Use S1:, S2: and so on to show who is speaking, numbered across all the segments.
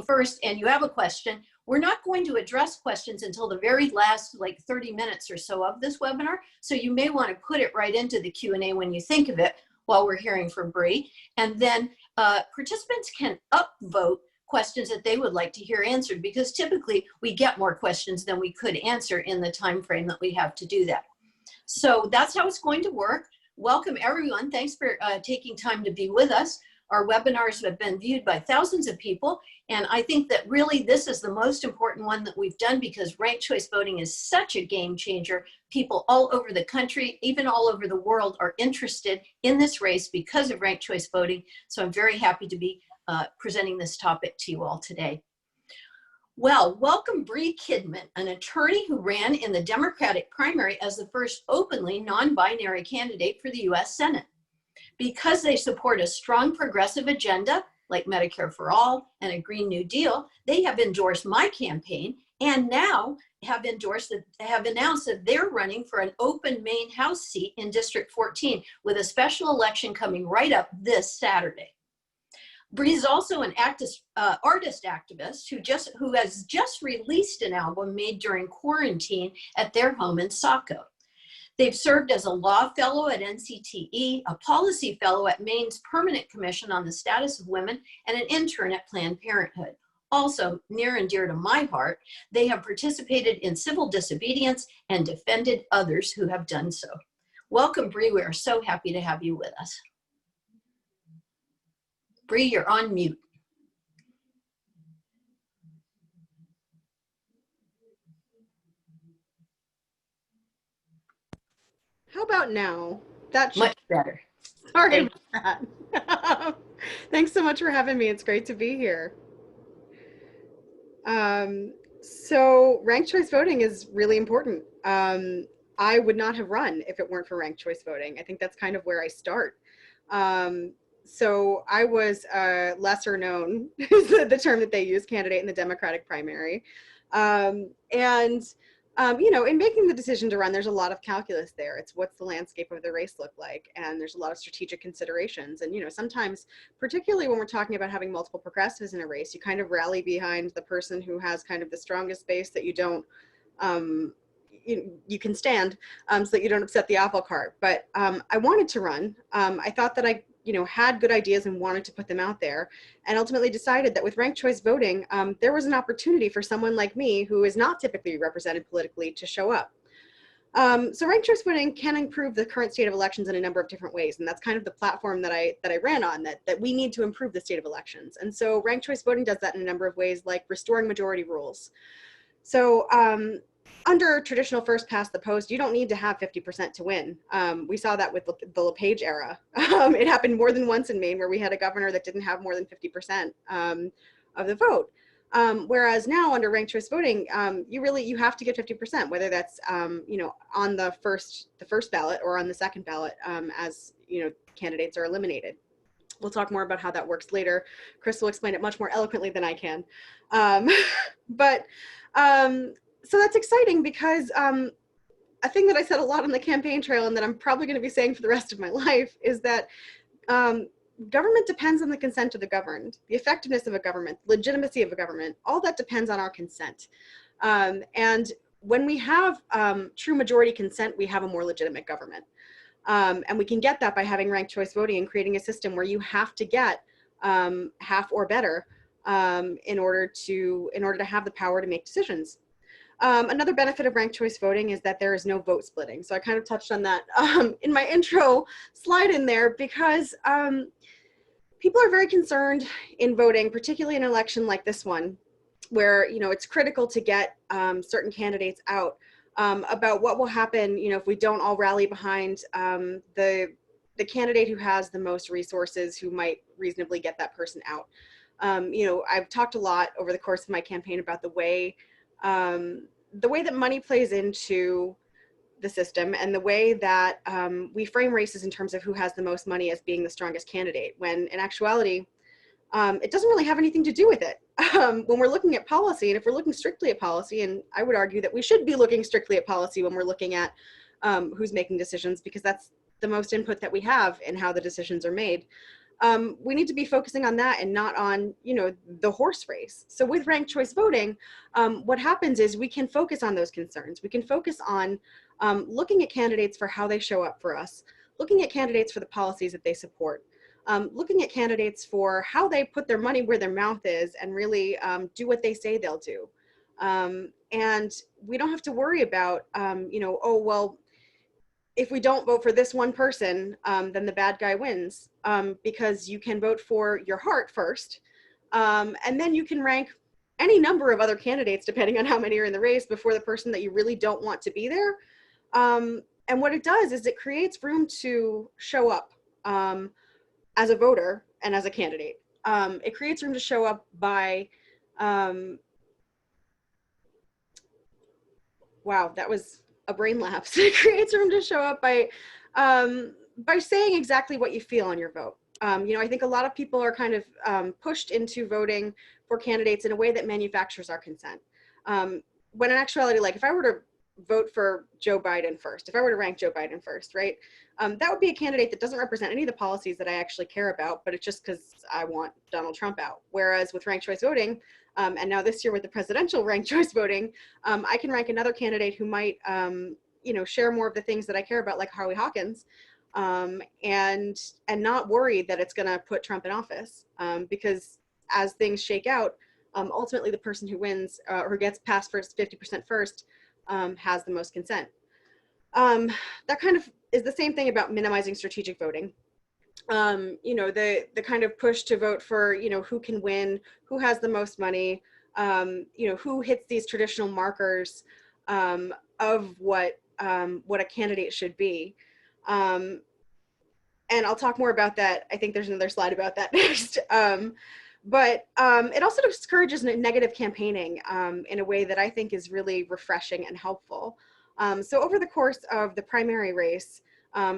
S1: first and you have a question, we're not going to address questions until the very last like 30 minutes or so of this webinar. So you may want to put it right into the Q&A when you think of it while we're hearing from Bre. And then participants can upvote questions that they would like to hear answered, because typically we get more questions than we could answer in the time frame that we have to do that. So that's how it's going to work. Welcome everyone. Thanks for taking time to be with us. Our webinars have been viewed by thousands of people, and I think that really this is the most important one that we've done, because ranked choice voting is such a game changer. People all over the country, even all over the world, are interested in this race because of ranked choice voting. So I'm very happy to be presenting this topic to you all today. Well, welcome Bre Kidman, an attorney who ran in the Democratic primary as the first openly non-binary candidate for the US Senate. Because they support a strong progressive agenda like Medicare for All and a Green New Deal, they have endorsed my campaign and now have announced that they're running for an open Maine House seat in District 14 with a special election coming right up this Saturday. Bre is also an artist activist who has just released an album made during quarantine at their home in Saco. They've served as a law fellow at NCTE, a policy fellow at Maine's Permanent Commission on the Status of Women, and an intern at Planned Parenthood. Also near and dear to my heart, they have participated in civil disobedience and defended others who have done so. Welcome, Bre. We are so happy to have you with us. Bre, you're on mute.
S2: How about now? That should
S1: Much better.
S2: Sorry about that. Thanks so much for having me. It's great to be here. So ranked choice voting is really important. I would not have run if it weren't for ranked choice voting. I think that's kind of where I start. So I was a lesser known, is the term that they use, candidate in the Democratic primary. You know, in making the decision to run, there's a lot of calculus there. It's what's the landscape of the race look like? And there's a lot of strategic considerations. And, you know, sometimes, particularly when we're talking about having multiple progressives in a race, you kind of rally behind the person who has kind of the strongest base that you don't, you can stand so that you don't upset the apple cart. But I wanted to run. I thought that I had good ideas and wanted to put them out there, and ultimately decided that with ranked choice voting, there was an opportunity for someone like me who is not typically represented politically to show up. So ranked choice voting can improve the current state of elections in a number of different ways, and that's kind of the platform that I ran on, that we need to improve the state of elections. And so ranked choice voting does that in a number of ways, like restoring majority rules. So under traditional first past the post, you don't need to have 50% to win. We saw that with the LePage era. It happened more than once in Maine, where we had a governor that didn't have more than 50% of the vote. Whereas now under ranked choice voting, you have to get 50%, whether that's on the first ballot or on the second ballot, as candidates are eliminated. We'll talk more about how that works later. Chris will explain it much more eloquently than I can. So that's exciting, because a thing that I said a lot on the campaign trail, and that I'm probably going to be saying for the rest of my life, is that government depends on the consent of the governed. The effectiveness of a government, legitimacy of a government, all that depends on our consent. And when we have true majority consent, we have a more legitimate government. And we can get that by having ranked choice voting and creating a system where you have to get half or better in order to have the power to make decisions. Another benefit of ranked choice voting is that there is no vote splitting. So I kind of touched on that in my intro slide in there, because people are very concerned in voting, particularly in an election like this one, where it's critical to get certain candidates out, about what will happen if we don't all rally behind the candidate who has the most resources, who might reasonably get that person out. I've talked a lot over the course of my campaign about the way that money plays into the system, and the way that we frame races in terms of who has the most money as being the strongest candidate, when in actuality, it doesn't really have anything to do with it. When we're looking at policy, and if we're looking strictly at policy, and I would argue that we should be looking strictly at policy when we're looking at who's making decisions, because that's the most input that we have in how the decisions are made. we need to be focusing on that and not on, the horse race. So with ranked choice voting, what happens is we can focus on those concerns. We can focus on looking at candidates for how they show up for us, looking at candidates for the policies that they support, looking at candidates for how they put their money where their mouth is and really do what they say they'll do. And we don't have to worry about, oh, well, if we don't vote for this one person, then the bad guy wins, because you can vote for your heart first, and then you can rank any number of other candidates, depending on how many are in the race, before the person that you really don't want to be there. And what it does is it creates room to show up as a voter and as a candidate. It creates room to show up by, wow, that was a brain lapse. It creates room to show up by saying exactly what you feel on your vote. I think a lot of people are kind of pushed into voting for candidates in a way that manufactures our consent. When in actuality, like if I were to vote for Joe Biden first, if I were to rank Joe Biden first, right? That would be a candidate that doesn't represent any of the policies that I actually care about, but it's just because I want Donald Trump out. Whereas with ranked choice voting, and now this year with the presidential ranked choice voting, I can rank another candidate who might, share more of the things that I care about, like Harley Hawkins, and not worry that it's going to put Trump in office, because as things shake out, ultimately the person who wins or who gets past 50% first has the most consent. That kind of is the same thing about minimizing strategic voting. The kind of push to vote for, who can win, who has the most money, who hits these traditional markers of what a candidate should be. And I'll talk more about that. I think there's another slide about that next. But it also discourages negative campaigning in a way that I think is really refreshing and helpful. So over the course of the primary race,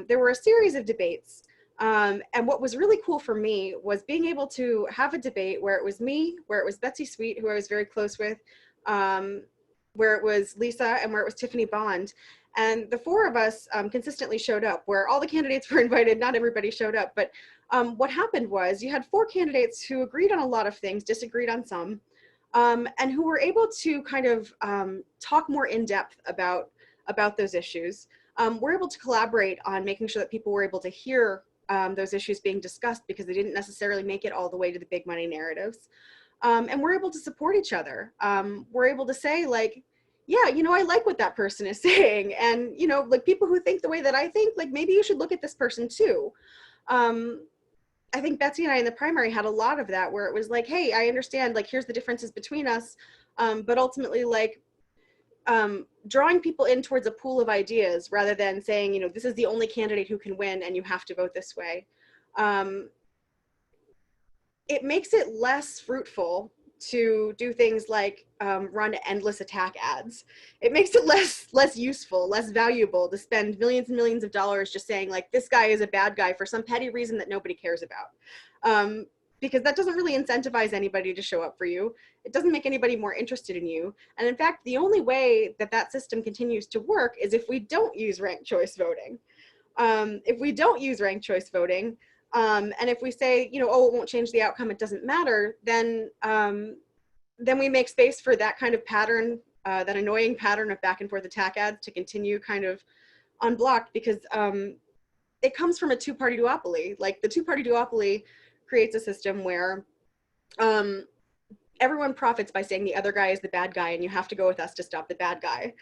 S2: there were a series of debates. And what was really cool for me was being able to have a debate where it was me, where it was Betsy Sweet, who I was very close with, where it was Lisa, and where it was Tiffany Bond. And the four of us consistently showed up, where all the candidates were invited. Not everybody showed up, but what happened was you had four candidates who agreed on a lot of things, disagreed on some, and who were able to kind of talk more in depth about those issues. We're able to collaborate on making sure that people were able to hear those issues being discussed, because they didn't necessarily make it all the way to the big money narratives. And we're able to support each other. We're able to say, like, yeah, I like what that person is saying. And, like people who think the way that I think, like maybe you should look at this person too. I think Betsy and I in the primary had a lot of that, where it was like, hey, I understand, like, here's the differences between us. But ultimately, like, drawing people in towards a pool of ideas rather than saying, this is the only candidate who can win and you have to vote this way. It makes it less fruitful to do things like run endless attack ads. It makes it less useful, less valuable to spend millions and millions of dollars just saying, like, this guy is a bad guy for some petty reason that nobody cares about. Because that doesn't really incentivize anybody to show up for you. It doesn't make anybody more interested in you. And in fact, the only way that system continues to work is if we don't use ranked choice voting. If we don't use ranked choice voting, and if we say, oh, it won't change the outcome, it doesn't matter, then we make space for that kind of pattern, that annoying pattern of back and forth attack ads to continue kind of unblocked, because it comes from a two-party duopoly. Like, the two-party duopoly creates a system where everyone profits by saying the other guy is the bad guy and you have to go with us to stop the bad guy.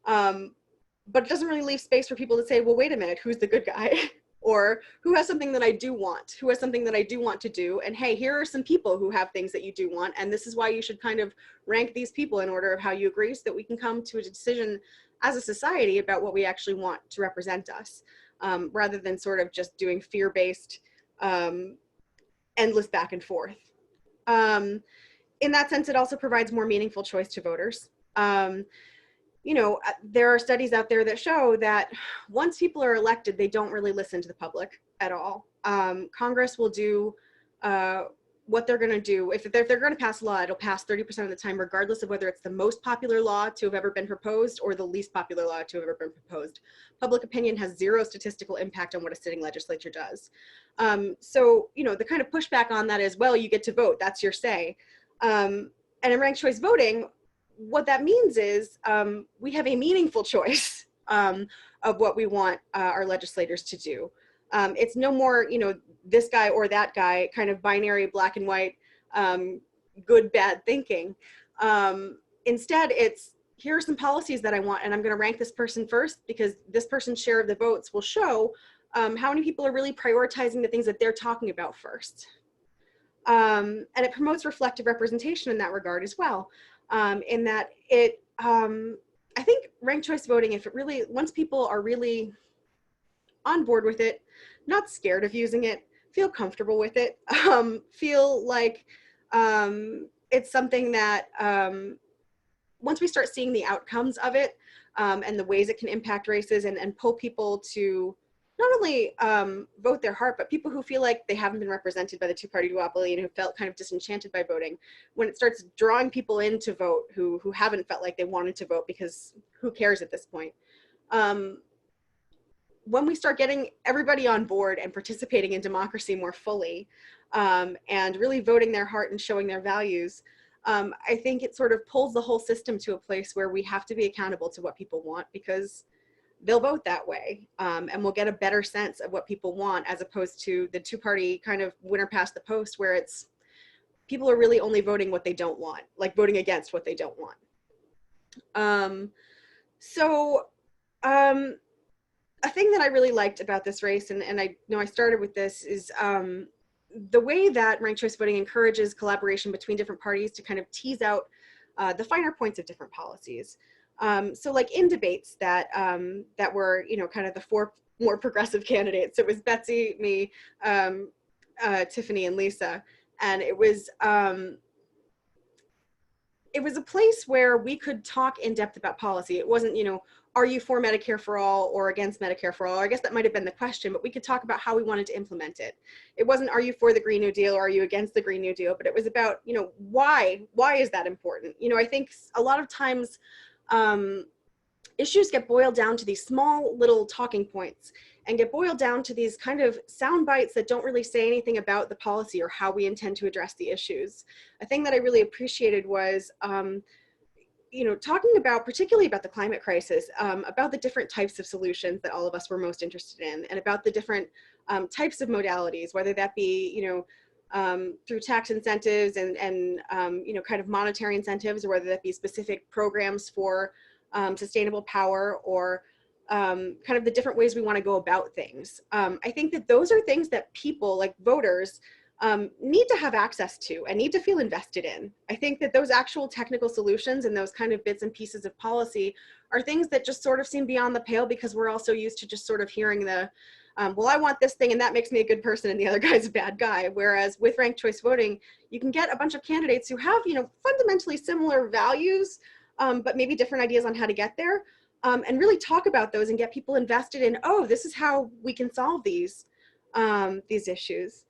S2: But it doesn't really leave space for people to say, well, wait a minute, who's the good guy? Or who has something that I do want? Who has something that I do want to do? And hey, here are some people who have things that you do want, and this is why you should kind of rank these people in order of how you agree, so that we can come to a decision as a society about what we actually want to represent us, rather than sort of just doing fear-based, endless back and forth. In that sense, it also provides more meaningful choice to voters. There are studies out there that show that once people are elected, they don't really listen to the public at all. Congress will do what they're going to do. If they're going to pass a law, it'll pass 30% of the time, regardless of whether it's the most popular law to have ever been proposed or the least popular law to have ever been proposed. Public opinion has zero statistical impact on what a sitting legislature does. So, you know, the kind of pushback on that is, well, you get to vote, that's your say. And in ranked choice voting, what that means is we have a meaningful choice of what we want our legislators to do. It's no more, you know, this guy or that guy, kind of binary black and white, good, bad thinking. Instead, it's, here are some policies that I want, and I'm going to rank this person first because this person's share of the votes will show how many people are really prioritizing the things that they're talking about first. And it promotes reflective representation in that regard as well, in that it, I think ranked choice voting, if it really, once people are really on board with it, not scared of using it, feel comfortable with it, feel like it's something that once we start seeing the outcomes of it and the ways it can impact races and pull people to not only vote their heart, but people who feel like they haven't been represented by the two-party duopoly and who felt kind of disenchanted by voting, when it starts drawing people in to vote who haven't felt like they wanted to vote, because who cares at this point. When we start getting everybody on board and participating in democracy more fully and really voting their heart and showing their values, I think it sort of pulls the whole system to a place where we have to be accountable to what people want, because they'll vote that way, and we'll get a better sense of what people want, as opposed to the two-party kind of winner past the post, where it's people are really only voting what they don't want, like voting against what they don't want. A thing that I really liked about this race, and I know I started with this, is the way that ranked choice voting encourages collaboration between different parties to kind of tease out the finer points of different policies. So like in debates that that were, you know, kind of the four more progressive candidates, it was Betsy, me, Tiffany, and Lisa, and it was a place where we could talk in depth about policy. It wasn't, you know, are you for Medicare for all or against Medicare for all? I guess that might have been the question, but we could talk about how we wanted to implement it. It wasn't, are you for the Green New Deal or are you against the Green New Deal? But it was about, you know, why is that important? You know, I think a lot of times issues get boiled down to these small little talking points and get boiled down to these kind of sound bites that don't really say anything about the policy or how we intend to address the issues. A thing that I really appreciated was, you know, talking about, particularly about the climate crisis, about the different types of solutions that all of us were most interested in, and about the different types of modalities, whether that be, you know, through tax incentives and you know, kind of monetary incentives, or whether that be specific programs for sustainable power, or kind of the different ways we want to go about things. I think that those are things that people, like voters, need to have access to and need to feel invested in. I think that those actual technical solutions and those kind of bits and pieces of policy are things that just sort of seem beyond the pale, because we're also used to just sort of hearing the, well, I want this thing and that makes me a good person and the other guy's a bad guy. Whereas with ranked choice voting, you can get a bunch of candidates who have, you know, fundamentally similar values, but maybe different ideas on how to get there, and really talk about those and get people invested in, oh, this is how we can solve these issues.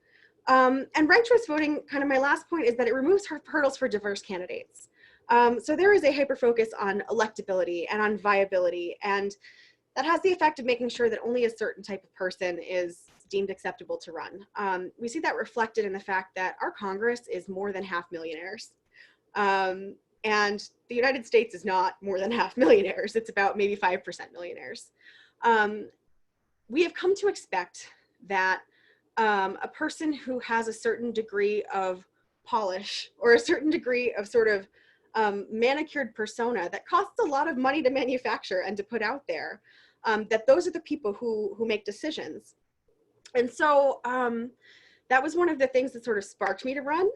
S2: And ranked choice voting, kind of my last point, is that it removes hurdles for diverse candidates. So there is a hyper focus on electability and on viability, and that has the effect of making sure that only a certain type of person is deemed acceptable to run. We see that reflected in the fact that our Congress is more than half millionaires. And the United States is not more than half millionaires. It's about maybe 5% millionaires. We have come to expect that a person who has a certain degree of polish or a certain degree of sort of manicured persona that costs a lot of money to manufacture and to put out there, that those are the people who make decisions. And so that was one of the things that sort of sparked me to run,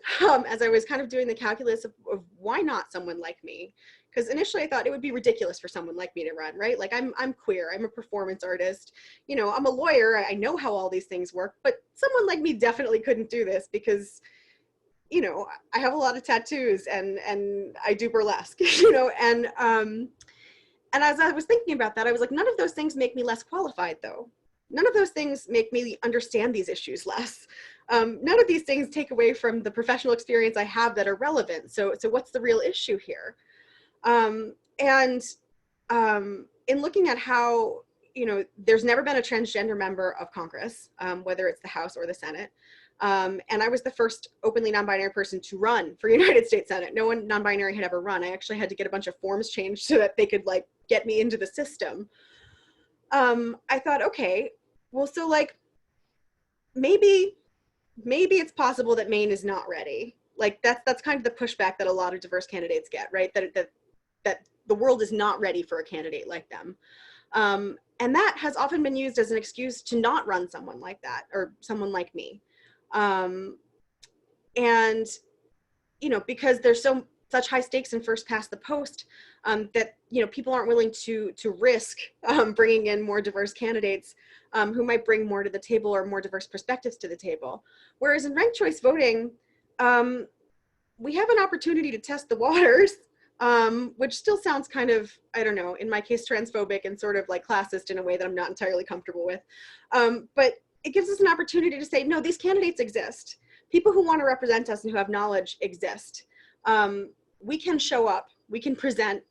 S2: as I was kind of doing the calculus of why not someone like me? Because initially I thought it would be ridiculous for someone like me to run, right? Like I'm queer, I'm a performance artist, you know, I'm a lawyer, I know how all these things work, but someone like me definitely couldn't do this because, you know, I have a lot of tattoos and I do burlesque, you know, and as I was thinking about that, I was like, none of those things make me less qualified though. None of those things make me understand these issues less. None of these things take away from the professional experience I have that are relevant. So what's the real issue here? In looking at how, there's never been a transgender member of Congress, whether it's the House or the Senate. And I was the first openly non-binary person to run for United States Senate. No one non-binary had ever run. I actually had to get a bunch of forms changed so that they could get me into the system. I thought, okay, well, so maybe it's possible that Maine is not ready. That's kind of the pushback that a lot of diverse candidates get, right? That the world is not ready for a candidate like them. And that has often been used as an excuse to not run someone like that or someone like me. Because there's such high stakes in first past the post, that, people aren't willing to risk bringing in more diverse candidates who might bring more to the table or more diverse perspectives to the table. Whereas in ranked choice voting, we have an opportunity to test the waters, which still sounds kind of, I don't know, in my case, transphobic and sort of classist in a way that I'm not entirely comfortable with. But it gives us an opportunity to say, no, these candidates exist. People who want to represent us and who have knowledge exist. We can show up, we can present,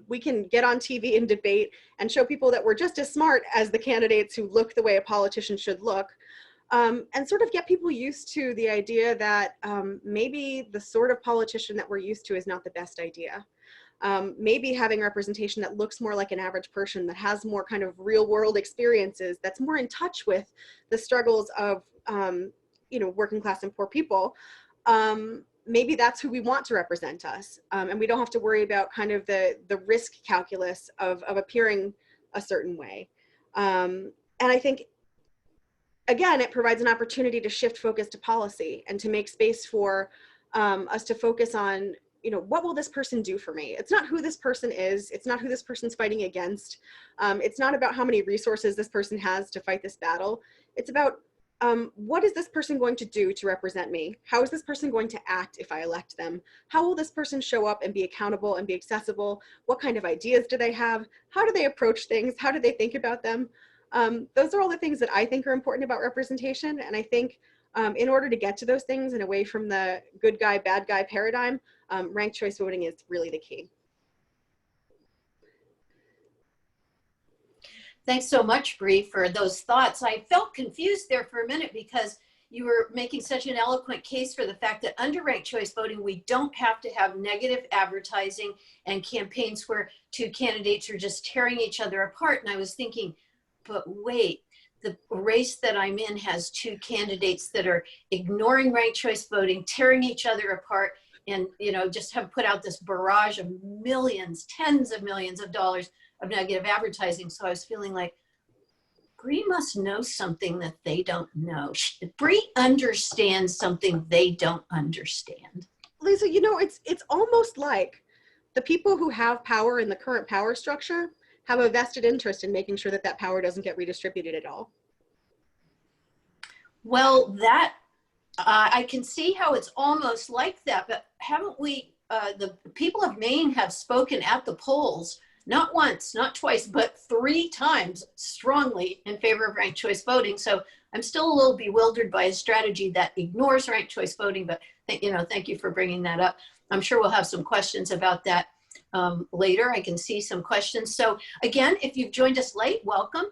S2: we can get on TV and debate and show people that we're just as smart as the candidates who look the way a politician should look. And sort of get people used to the idea that maybe the sort of politician that we're used to is not the best idea. Maybe having representation that looks more like an average person, that has more kind of real world experiences, that's more in touch with the struggles of, working class and poor people. Maybe that's who we want to represent us. And we don't have to worry about kind of the risk calculus of appearing a certain way. And I think, again, it provides an opportunity to shift focus to policy and to make space for us to focus on, what will this person do for me? It's not who this person is. It's not who this person's fighting against. It's not about how many resources this person has to fight this battle. It's about what is this person going to do to represent me? How is this person going to act if I elect them? How will this person show up and be accountable and be accessible? What kind of ideas do they have? How do they approach things? How do they think about them? Those are all the things that I think are important about representation. And I think in order to get to those things and away from the good guy, bad guy paradigm, ranked choice voting is really the key.
S1: Thanks so much, Bre, for those thoughts. I felt confused there for a minute because you were making such an eloquent case for the fact that under ranked choice voting, we don't have to have negative advertising and campaigns where two candidates are just tearing each other apart. And I was thinking, but wait, the race that I'm in has two candidates that are ignoring ranked choice voting, tearing each other apart, and just have put out this barrage of millions, tens of millions of dollars of negative advertising. So I was feeling like Bre must know something that they don't know. Bre understands something they don't understand.
S2: Lisa, it's almost like the people who have power in the current power structure have a vested interest in making sure that that power doesn't get redistributed at all.
S1: Well, I can see how it's almost like that, but haven't we, the people of Maine have spoken at the polls, not once, not twice, but 3 times strongly in favor of ranked choice voting. So I'm still a little bewildered by a strategy that ignores ranked choice voting, but thank you for bringing that up. I'm sure we'll have some questions about that later. I can see some questions. So again, if you've joined us late, welcome.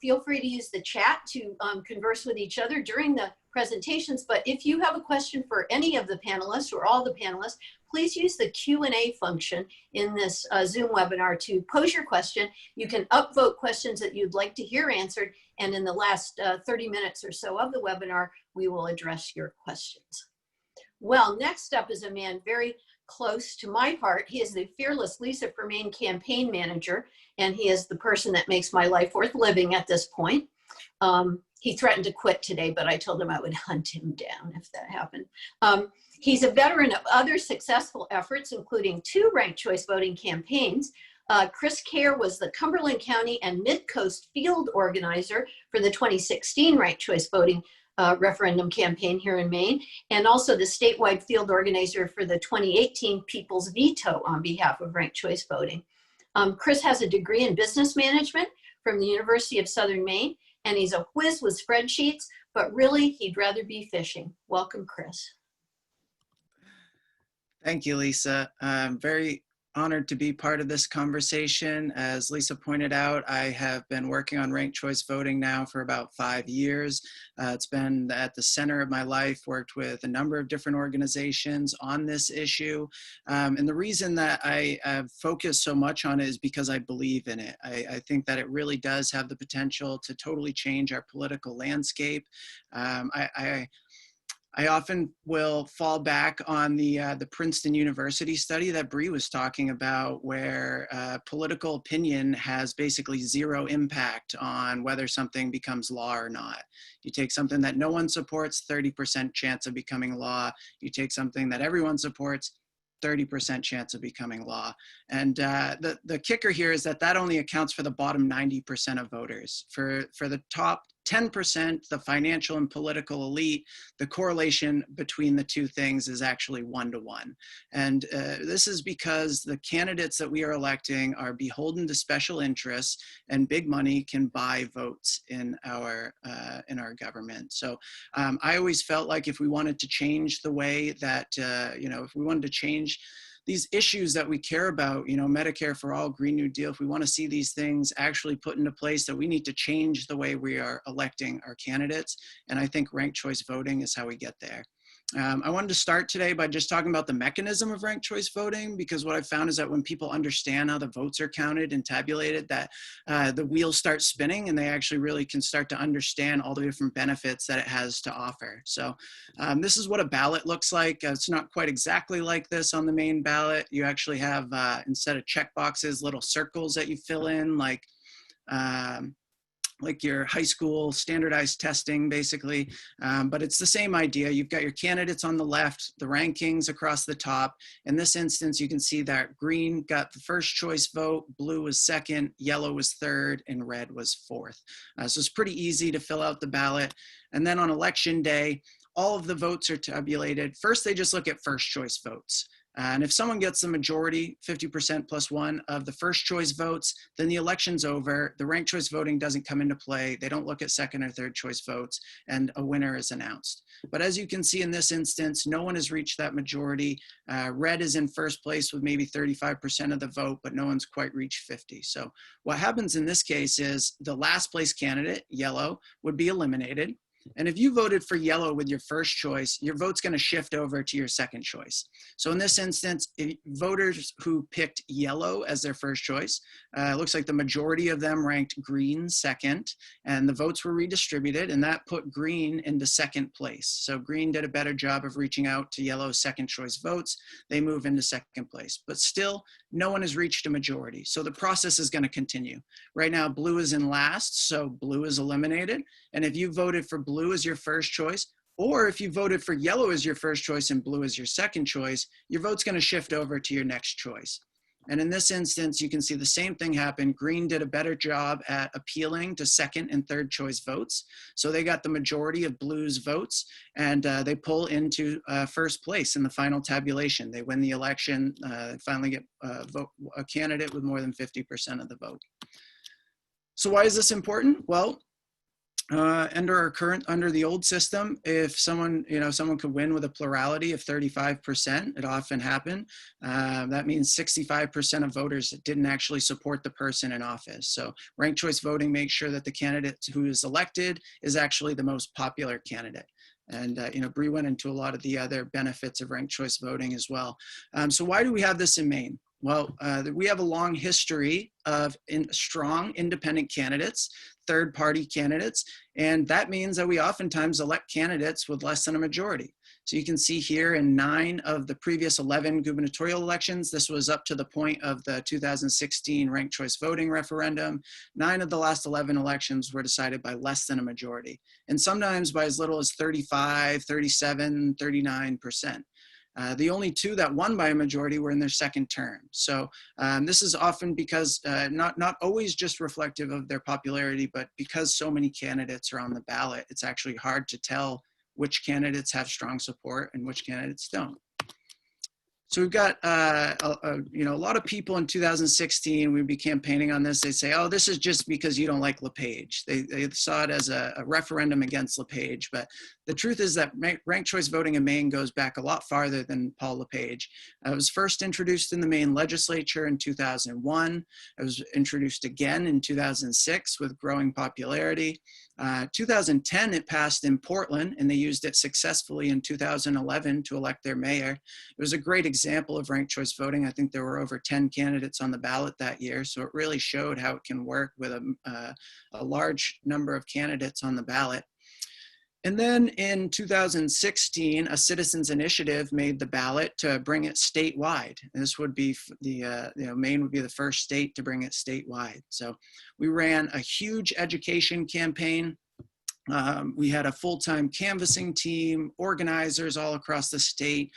S1: Feel free to use the chat to converse with each other during the presentations. But if you have a question for any of the panelists or all the panelists, please use the Q&A function in this Zoom webinar to pose your question. You can upvote questions that you'd like to hear answered. And in the last 30 minutes or so of the webinar, we will address your questions. Well, next up is a man very close to my heart. He is the fearless Lisa for Maine campaign manager, and he is the person that makes my life worth living at this point. He threatened to quit today, but I told him I would hunt him down if that happened. He's a veteran of other successful efforts, including 2 ranked choice voting campaigns. Chris Cayer was the Cumberland County and Mid-Coast field organizer for the 2016 ranked choice voting referendum campaign here in Maine, and also the statewide field organizer for the 2018 People's Veto on behalf of ranked choice voting. Chris has a degree in business management from the University of Southern Maine and he's a whiz with spreadsheets, but really he'd rather be fishing. Welcome, Chris.
S3: Thank you, Lisa. I'm very honored to be part of this conversation. As Lisa pointed out, I have been working on ranked choice voting now for about 5 years. It's been at the center of my life, worked with a number of different organizations on this issue. And the reason that I focus so much on it is because I believe in it. I think that it really does have the potential to totally change our political landscape. I often will fall back on the Princeton University study that Bre was talking about, where political opinion has basically zero impact on whether something becomes law or not. You take something that no one supports, 30% chance of becoming law. You take something that everyone supports, 30% chance of becoming law. And the kicker here is that only accounts for the bottom 90% of voters. For the top 10%, the financial and political elite, the correlation between the two things is actually 1-to-1. And this is because the candidates that we are electing are beholden to special interests, and big money can buy votes in our government. So I always felt like if we wanted to change the way that, if we wanted to change these issues that we care about, Medicare for all, Green New Deal, if we want to see these things actually put into place, that we need to change the way we are electing our candidates. And I think ranked choice voting is how we get there. I wanted to start today by just talking about the mechanism of ranked choice voting, because what I've found is that when people understand how the votes are counted and tabulated, that the wheels start spinning, and they actually really can start to understand all the different benefits that it has to offer. So this is what a ballot looks like. It's not quite exactly like this on the Maine ballot. You actually have, instead of check boxes, little circles that you fill in, like your high school standardized testing, basically. But it's the same idea. You've got your candidates on the left, the rankings across the top. In this instance, you can see that green got the first choice vote, blue was second, yellow was third, and red was fourth. So it's pretty easy to fill out the ballot. And then on election day, all of the votes are tabulated. First, they just look at first choice votes. And if someone gets the majority, 50% plus 1 of the first choice votes, then the election's over. The ranked choice voting doesn't come into play. They don't look at second or third choice votes, and a winner is announced. But as you can see in this instance, no one has reached that majority. Red is in first place with maybe 35% of the vote, but no one's quite reached 50. So what happens in this case is the last place candidate, yellow, would be eliminated. And if you voted for yellow with your first choice, your vote's going to shift over to your second choice. So in this instance, voters who picked yellow as their first choice, it looks like the majority of them ranked green second, and the votes were redistributed, and that put green into second place. So green did a better job of reaching out to yellow's second choice votes. They move into second place, but still no one has reached a majority. So the process is going to continue. Right now, blue is in last, so blue is eliminated. And if you voted for blue as your first choice, or if you voted for yellow as your first choice and blue as your second choice, your vote's going to shift over to your next choice. And in this instance, you can see the same thing happen. Green did a better job at appealing to second and third choice votes. So they got the majority of blue's votes, and they pull into first place in the final tabulation. They win the election, finally get a candidate with more than 50% of the vote. So why is this important? Well, under the old system, if someone could win with a plurality of 35%, it often happened. That means 65% of voters didn't actually support the person in office. So ranked choice voting makes sure that the candidate who is elected is actually the most popular candidate. And Bre went into a lot of the other benefits of ranked choice voting as well. So why do we have this in Maine? Well, we have a long history of strong independent candidates, third-party candidates, and that means that we oftentimes elect candidates with less than a majority. So you can see here in 9 of the previous 11 gubernatorial elections, this was up to the point of the 2016 ranked choice voting referendum, 9 of the last 11 elections were decided by less than a majority, and sometimes by as little as 35, 37, 39%. The only 2 that won by a majority were in their second term. So this is often because, not always just reflective of their popularity, but because so many candidates are on the ballot, it's actually hard to tell which candidates have strong support and which candidates don't. So we've got you know, a lot of people in 2016, we'd be campaigning on this. They say, oh, this is just because you don't like LePage. They saw it as a referendum against LePage. But the truth is that ranked choice voting in Maine goes back a lot farther than Paul LePage. It was first introduced in the Maine legislature in 2001. It was introduced again in 2006 with growing popularity. 2010, it passed in Portland, and they used it successfully in 2011 to elect their mayor. It was a great example of ranked choice voting. I think there were over 10 candidates on the ballot that year, so it really showed how it can work with a large number of candidates on the ballot. And then in 2016, a citizens initiative made the ballot to bring it statewide. And this would be you know, Maine would be the first state to bring it statewide. So we ran a huge education campaign. We had a full-time canvassing team, organizers all across the state.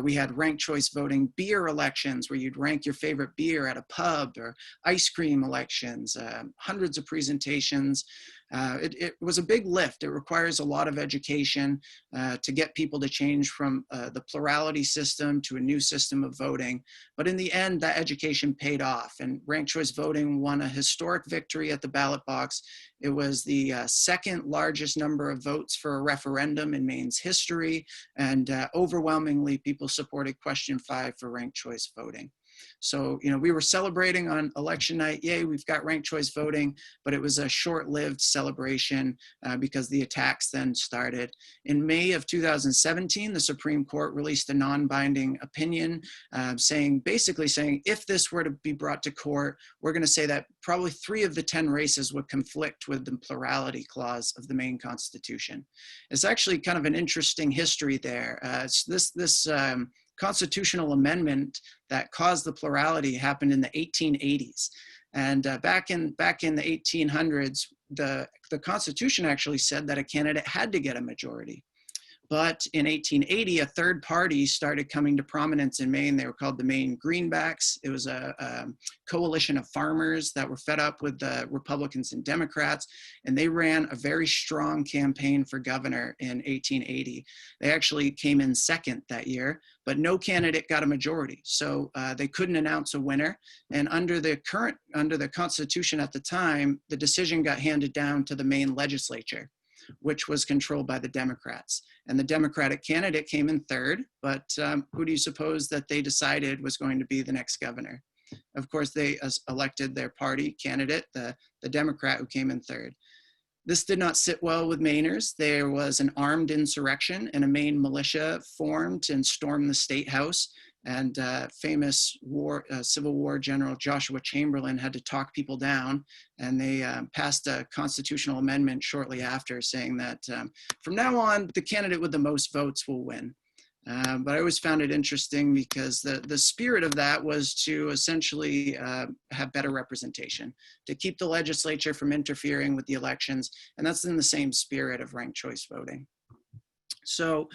S3: We had ranked choice voting beer elections where you'd rank your favorite beer at a pub, or ice cream elections, hundreds of presentations. It was a big lift. It requires a lot of education to get people to change from the plurality system to a new system of voting. But in the end, that education paid off, and ranked choice voting won a historic victory at the ballot box. It was the second largest number of votes for a referendum in Maine's history, and overwhelmingly people supported question 5 for ranked choice voting. So, you know, we were celebrating on election night, yay, we've got ranked choice voting, but it was a short-lived celebration because the attacks then started. In May of 2017, the Supreme Court released a non-binding opinion basically saying, if this were to be brought to court, we're going to say that probably 3 of the 10 races would conflict with the plurality clause of the Maine Constitution. It's actually kind of an interesting history there. This constitutional amendment that caused the plurality happened in the 1880s. And back in the 1800s, the Constitution actually said that a candidate had to get a majority. But in 1880, a third party started coming to prominence in Maine. They were called the Maine Greenbacks. It was a coalition of farmers that were fed up with the Republicans and Democrats, and they ran a very strong campaign for governor in 1880. They actually came in second that year, but no candidate got a majority. So they couldn't announce a winner. And under the Constitution at the time, the decision got handed down to the Maine legislature, which was controlled by the Democrats. And the Democratic candidate came in third, but who do you suppose that they decided was going to be the next governor? Of course, they elected their party candidate, the Democrat who came in third. This did not sit well with Mainers. There was an armed insurrection, and a Maine militia formed and stormed the State House. And famous Civil War General Joshua Chamberlain had to talk people down, and they passed a constitutional amendment shortly after saying that from now on, the candidate with the most votes will win. But I always found it interesting because the spirit of that was to essentially have better representation, to keep the legislature from interfering with the elections, and that's in the same spirit of ranked choice voting. So,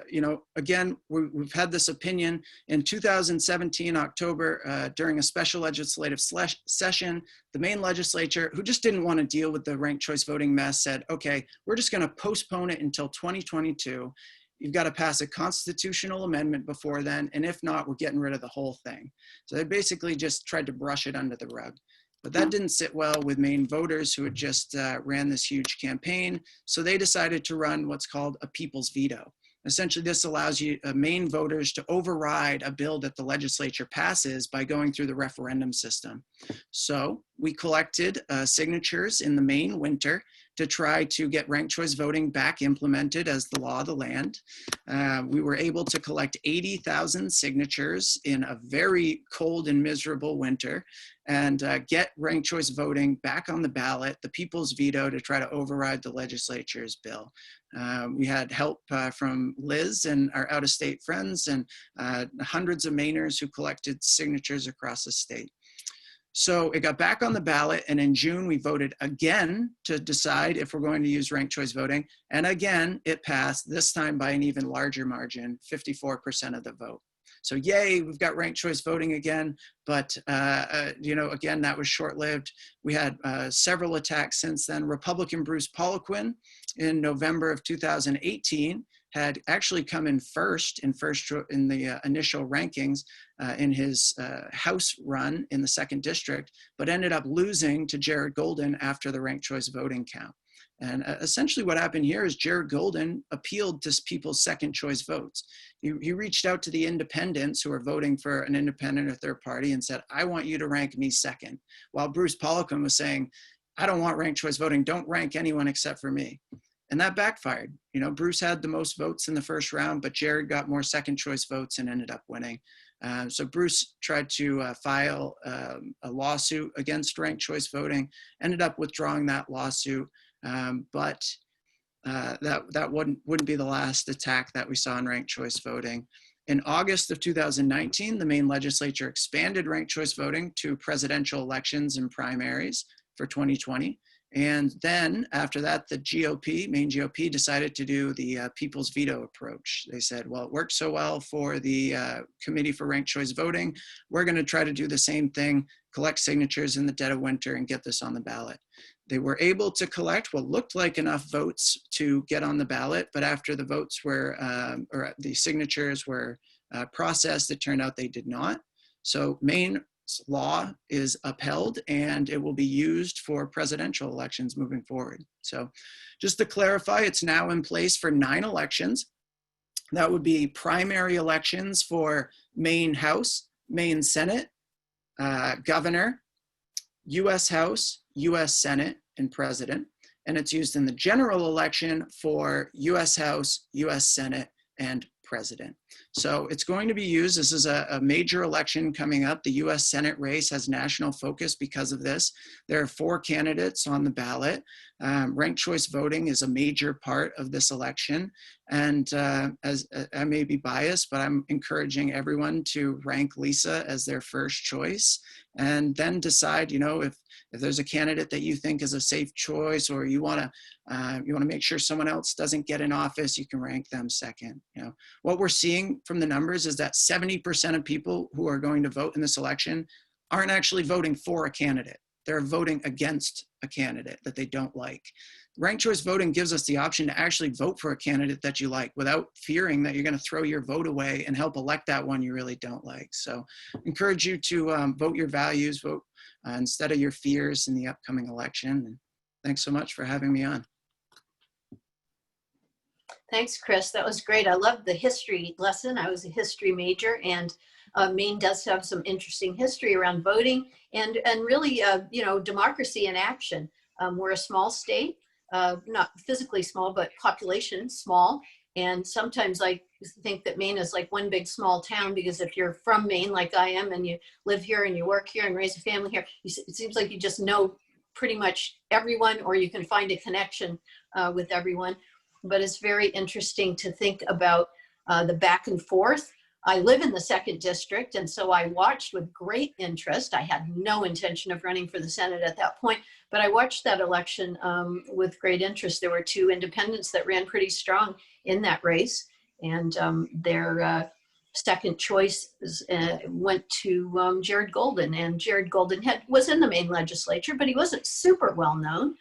S3: you know, again, we've had this opinion in 2017, October, during a special legislative session, the Maine legislature, who just didn't want to deal with the ranked choice voting mess, said, okay, we're just going to postpone it until 2022. You've got to pass a constitutional amendment before then, and if not, we're getting rid of the whole thing. So they basically just tried to brush it under the rug. But that didn't sit well with Maine voters who had just ran this huge campaign. So they decided to run what's called a people's veto. Essentially, this allows Maine voters to override a bill that the legislature passes by going through the referendum system. So we collected signatures in the Maine winter to try to get ranked choice voting back implemented as the law of the land. We were able to collect 80,000 signatures in a very cold and miserable winter and get ranked choice voting back on the ballot, the people's veto, to try to override the legislature's bill. We had help from Liz and our out-of-state friends and hundreds of Mainers who collected signatures across the state. So it got back on the ballot, and in June we voted again to decide if we're going to use ranked choice voting, and again it passed, this time by an even larger margin, 54% of the vote. So yay, we've got ranked choice voting again, but you know, again, that was short-lived. We had several attacks since then. Republican Bruce Poliquin in November of 2018 had actually come in first in the initial rankings in his House run in the 2nd District, but ended up losing to Jared Golden after the ranked choice voting count. And essentially what happened here is Jared Golden appealed to people's second choice votes. He reached out to the independents who are voting for an independent or third party and said, I want you to rank me second. While Bruce Poliquin was saying, I don't want ranked choice voting. Don't rank anyone except for me. And that backfired. You know, Bruce had the most votes in the first round, but Jared got more second choice votes and ended up winning. So Bruce tried to file a lawsuit against ranked choice voting, ended up withdrawing that lawsuit. But that wouldn't be the last attack that we saw in ranked choice voting. In August of 2019, the Maine legislature expanded ranked choice voting to presidential elections and primaries for 2020. And then after that, the Maine GOP decided to do the people's veto approach. They said, well, it worked so well for the Committee for Ranked Choice Voting. We're going to try to do the same thing, collect signatures in the dead of winter and get this on the ballot. They were able to collect what looked like enough votes to get on the ballot, but after the votes were, or the signatures were processed, it turned out they did not. So Maine's law is upheld and it will be used for presidential elections moving forward. So just to clarify, it's now in place for 9 elections. That would be primary elections for Maine House, Maine Senate, Governor, US House, US Senate, and President. And it's used in the general election for US House, US Senate, and President. So it's going to be used. This is a major election coming up. The US Senate race has national focus because of this. There are 4 candidates on the ballot. Ranked choice voting is a major part of this election. And as I may be biased, but I'm encouraging everyone to rank Lisa as their first choice and then decide, you know, if there's a candidate that you think is a safe choice or you want to make sure someone else doesn't get in office, you can rank them second. You know, what we're seeing from the numbers is that 70% of people who are going to vote in this election aren't actually voting for a candidate. They're voting against a candidate that they don't like. Ranked choice voting gives us the option to actually vote for a candidate that you like without fearing that you're going to throw your vote away and help elect that one you really don't like. So I encourage you to vote your values, vote instead of your fears in the upcoming election. And thanks so much for having me on.
S1: Thanks, Chris. That was great. I loved the history lesson. I was a history major, and Maine does have some interesting history around voting and really, you know, democracy in action. We're a small state, not physically small, but population small. And sometimes I think that Maine is like one big small town, because if you're from Maine, like I am, and you live here and you work here and raise a family here, it seems like you just know pretty much everyone, or you can find a connection with everyone. But it's very interesting to think about the back and forth. I live in the 2nd District, and so I watched with great interest. I had no intention of running for the Senate at that point, but I watched that election with great interest. There were 2 independents that ran pretty strong in that race, and their second choice went to Jared Golden. And Jared Golden was in the Maine legislature, but he wasn't super well known.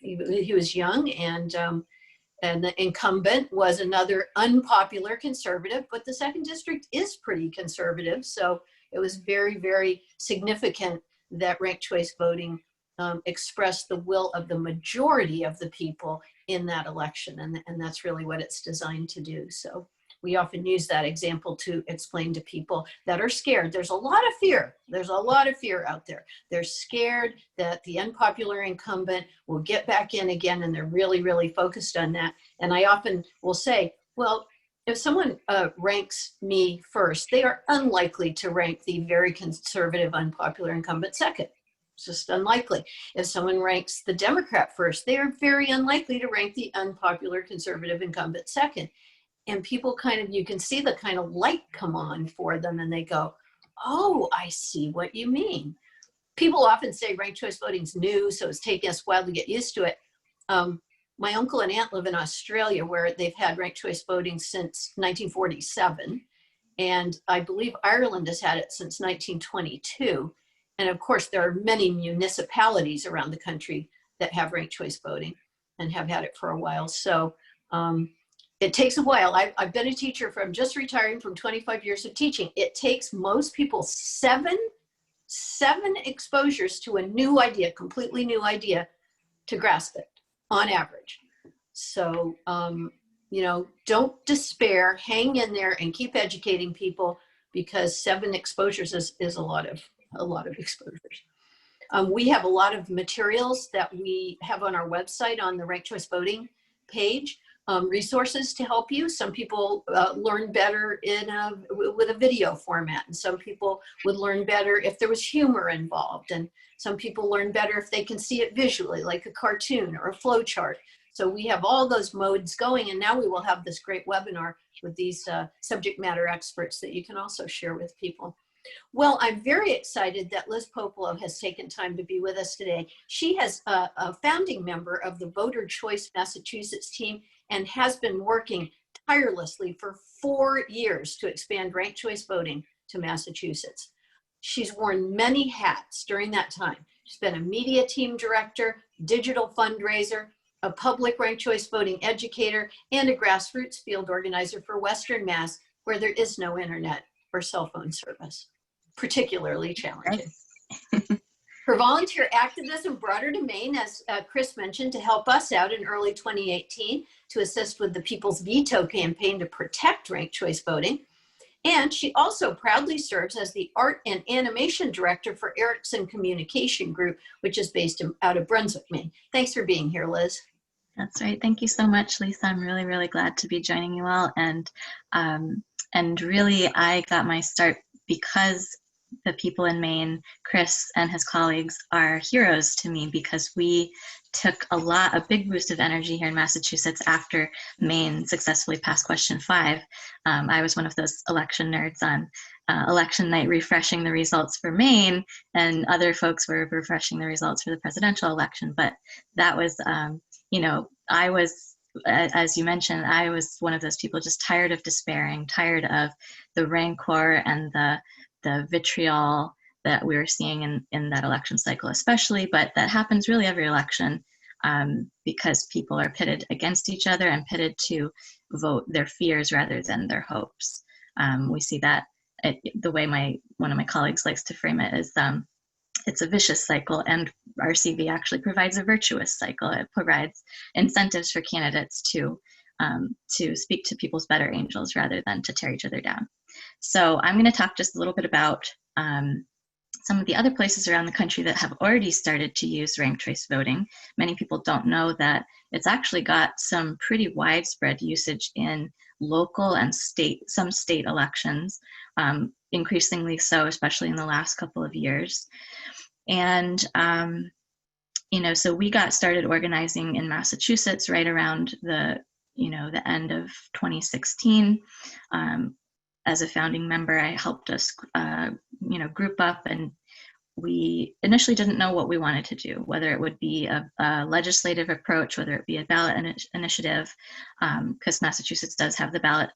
S1: He was young, and the incumbent was another unpopular conservative, but the 2nd District is pretty conservative. So it was very, very significant that ranked choice voting expressed the will of the majority of the people in that election. And that's really what it's designed to do. So we often use that example to explain to people that are scared. There's a lot of fear. There's a lot of fear out there. They're scared that the unpopular incumbent will get back in again, and they're really, really focused on that. And I often will say, well, if someone ranks me first, they are unlikely to rank the very conservative, unpopular incumbent second. It's just unlikely. If someone ranks the Democrat first, they are very unlikely to rank the unpopular conservative incumbent second. And people you can see the kind of light come on for them, and they go, oh, I see what you mean. People often say ranked choice voting's new, so it's taking us a while to get used to it. My uncle and aunt live in Australia, where they've had ranked choice voting since 1947. And I believe Ireland has had it since 1922. And of course, there are many municipalities around the country that have ranked choice voting and have had it for a while. So It takes a while. I've been a teacher from just retiring from 25 years of teaching. It takes most people seven exposures to a new idea, completely new idea, to grasp it on average. So, you know, don't despair, hang in there and keep educating people, because 7 exposures is a lot of exposures. We have a lot of materials that we have on our website on the ranked choice voting page, resources to help you. Some people learn better with a video format, and some people would learn better if there was humor involved, and some people learn better if they can see it visually, like a cartoon or a flow chart. So we have all those modes going, and now we will have this great webinar with these subject matter experts that you can also share with people. Well, I'm very excited that Liz Popolo has taken time to be with us today. She has a founding member of the Voter Choice Massachusetts team and has been working tirelessly for 4 years to expand ranked choice voting to Massachusetts. She's worn many hats during that time. She's been a media team director, digital fundraiser, a public ranked choice voting educator, and a grassroots field organizer for Western Mass, where there is no internet or cell phone service. Particularly challenging. Her volunteer activism brought her to Maine, as Chris mentioned, to help us out in early 2018 to assist with the People's Veto campaign to protect ranked choice voting. And she also proudly serves as the art and animation director for Erickson Communication Group, which is based out of Brunswick, Maine. Thanks for being here, Liz.
S4: That's right. Thank you so much, Lisa. I'm really, really glad to be joining you all. And really, I got my start because the people in Maine, Chris and his colleagues, are heroes to me, because we took a big boost of energy here in Massachusetts after Maine successfully passed question 5. I was one of those election nerds on election night refreshing the results for Maine, and other folks were refreshing the results for the presidential election. But that was, you know, I was, as you mentioned, I was one of those people just tired of despairing, tired of the rancor and the vitriol that we were seeing in that election cycle especially, but that happens really every election, because people are pitted against each other and pitted to vote their fears rather than their hopes. We see that the way one of my colleagues likes to frame it is it's a vicious cycle, and RCV actually provides a virtuous cycle. It provides incentives for candidates to speak to people's better angels rather than to tear each other down. So I'm going to talk just a little bit about some of the other places around the country that have already started to use ranked choice voting. Many people don't know that it's actually got some pretty widespread usage in local and some state elections, increasingly so, especially in the last couple of years. And you know, so we got started organizing in Massachusetts right around the end of 2016. As a founding member, I helped us, group up, and we initially didn't know what we wanted to do, whether it would be a legislative approach, whether it be a ballot initiative, because Massachusetts does have the ballot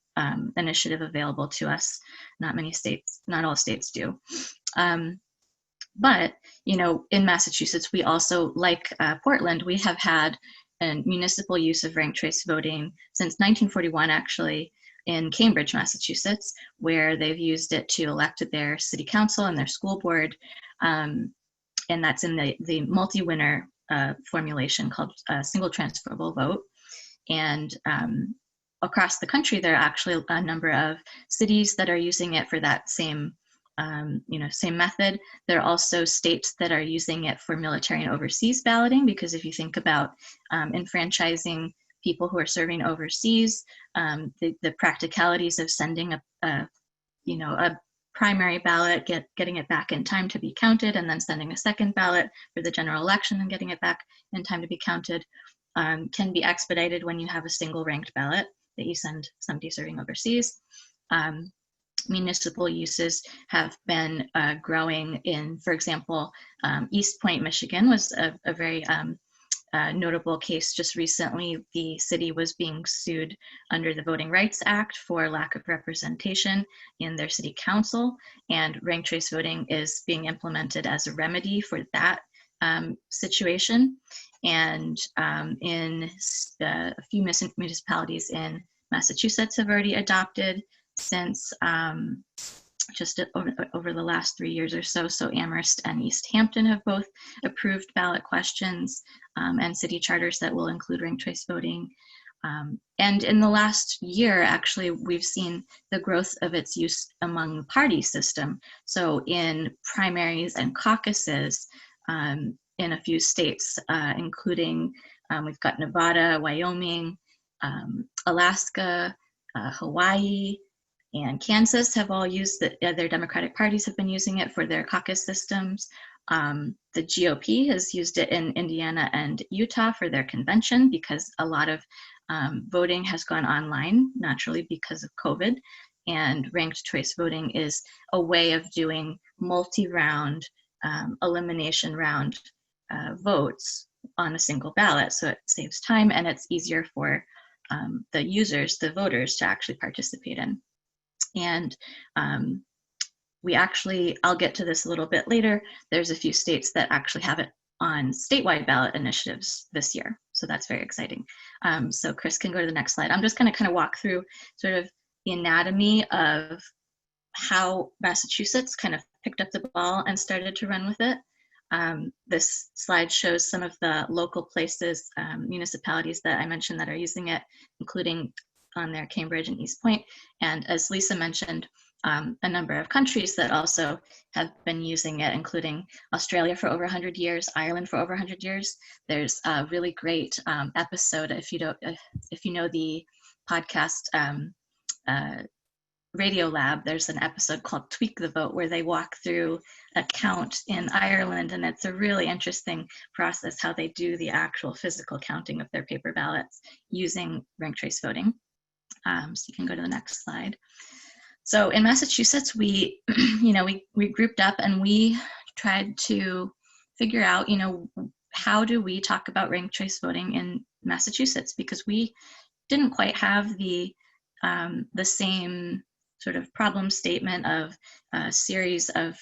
S4: initiative available to us. Not all states do. But, you know, in Massachusetts, we also, like Portland, we have had a municipal use of ranked choice voting since 1941, actually, in Cambridge, Massachusetts, where they've used it to elect their city council and their school board. And that's in the multi-winner formulation called single transferable vote. And across the country, there are actually a number of cities that are using it for that same method. There are also states that are using it for military and overseas balloting, because if you think about enfranchising people who are serving overseas, the practicalities of sending a primary ballot, getting it back in time to be counted, and then sending a second ballot for the general election and getting it back in time to be counted, can be expedited when you have a single ranked ballot that you send somebody serving overseas. Municipal uses have been growing in, for example, East Point, Michigan was a very notable case just recently. The city was being sued under the Voting Rights Act for lack of representation in their city council, and ranked choice voting is being implemented as a remedy for that situation. And in a few municipalities in Massachusetts have already adopted since just over the last 3 years or so. So Amherst and East Hampton have both approved ballot questions and city charters that will include ranked choice voting. And in the last year, actually, we've seen the growth of its use among the party system. So in primaries and caucuses in a few states, including we've got Nevada, Wyoming, Alaska, Hawaii, and Kansas have all used their Democratic parties have been using it for their caucus systems. The GOP has used it in Indiana and Utah for their convention because a lot of voting has gone online naturally because of COVID, and ranked choice voting is a way of doing multi-round elimination round votes on a single ballot. So it saves time and it's easier for the users, the voters, to actually participate in. And I'll get to this a little bit later, there's a few states that actually have it on statewide ballot initiatives this year. So that's very exciting. So Chris can go to the next slide. I'm just going to kind of walk through sort of the anatomy of how Massachusetts kind of picked up the ball and started to run with it. This slide shows some of the local places, municipalities that I mentioned that are using it, including on there Cambridge and East Point. And as Lisa mentioned, a number of countries that also have been using it, including Australia for over 100 years, Ireland for over 100 years. There's a really great episode, if you know the podcast Radio Lab, there's an episode called Tweak the Vote where they walk through a count in Ireland, and it's a really interesting process how they do the actual physical counting of their paper ballots using ranked choice voting. So you can go to the next slide. So in Massachusetts, we grouped up and we tried to figure out, how do we talk about ranked choice voting in Massachusetts, because we didn't quite have the same sort of problem statement of a series of,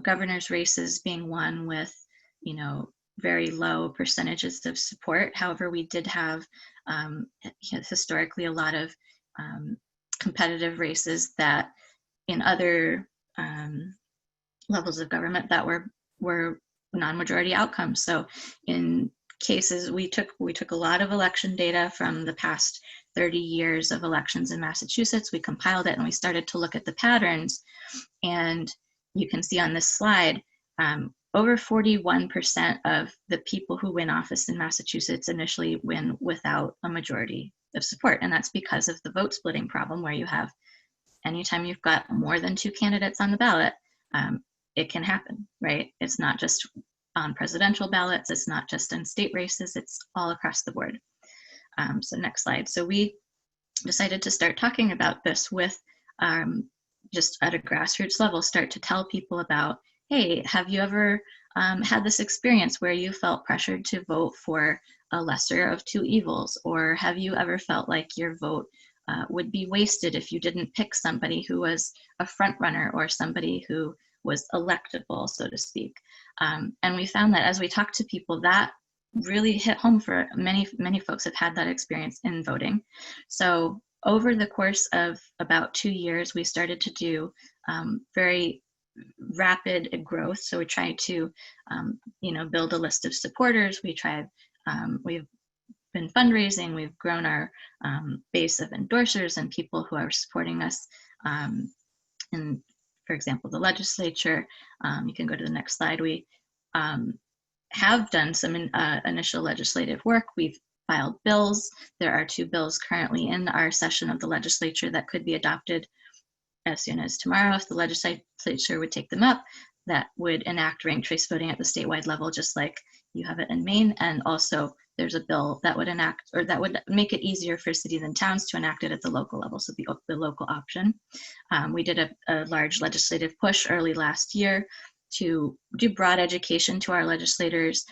S4: governor's races being won with, very low percentages of support. However, we did have historically a lot of competitive races that in other levels of government that were non-majority outcomes. So in cases, we took a lot of election data from the past 30 years of elections in Massachusetts. We compiled it and we started to look at the patterns. And you can see on this slide, over 41% of the people who win office in Massachusetts initially win without a majority of support. And that's because of the vote splitting problem, where you have, anytime you've got more than 2 candidates on the ballot, it can happen, right? It's not just on presidential ballots, it's not just in state races, it's all across the board. So next slide. So we decided to start talking about this with just at a grassroots level, start to tell people about, hey, have you ever had this experience where you felt pressured to vote for a lesser of 2 evils? Or have you ever felt like your vote would be wasted if you didn't pick somebody who was a front runner or somebody who was electable, so to speak? And we found that as we talked to people, that really hit home for many, many folks have had that experience in voting. So over the course of about 2 years, we started to do very rapid growth. So we tried to, build a list of supporters. We've been fundraising. We've grown our base of endorsers and people who are supporting us in, for example, the legislature. You can go to the next slide. We have done some initial legislative work. We've filed bills. There are 2 bills currently in our session of the legislature that could be adopted as soon as tomorrow if the legislature would take them up, that would enact ranked choice voting at the statewide level, just like you have it in Maine. And also there's a bill that would enact, or that would make it easier for cities and towns to enact it at the local level, so the local option. We did a large legislative push early last year to do broad education to our legislators.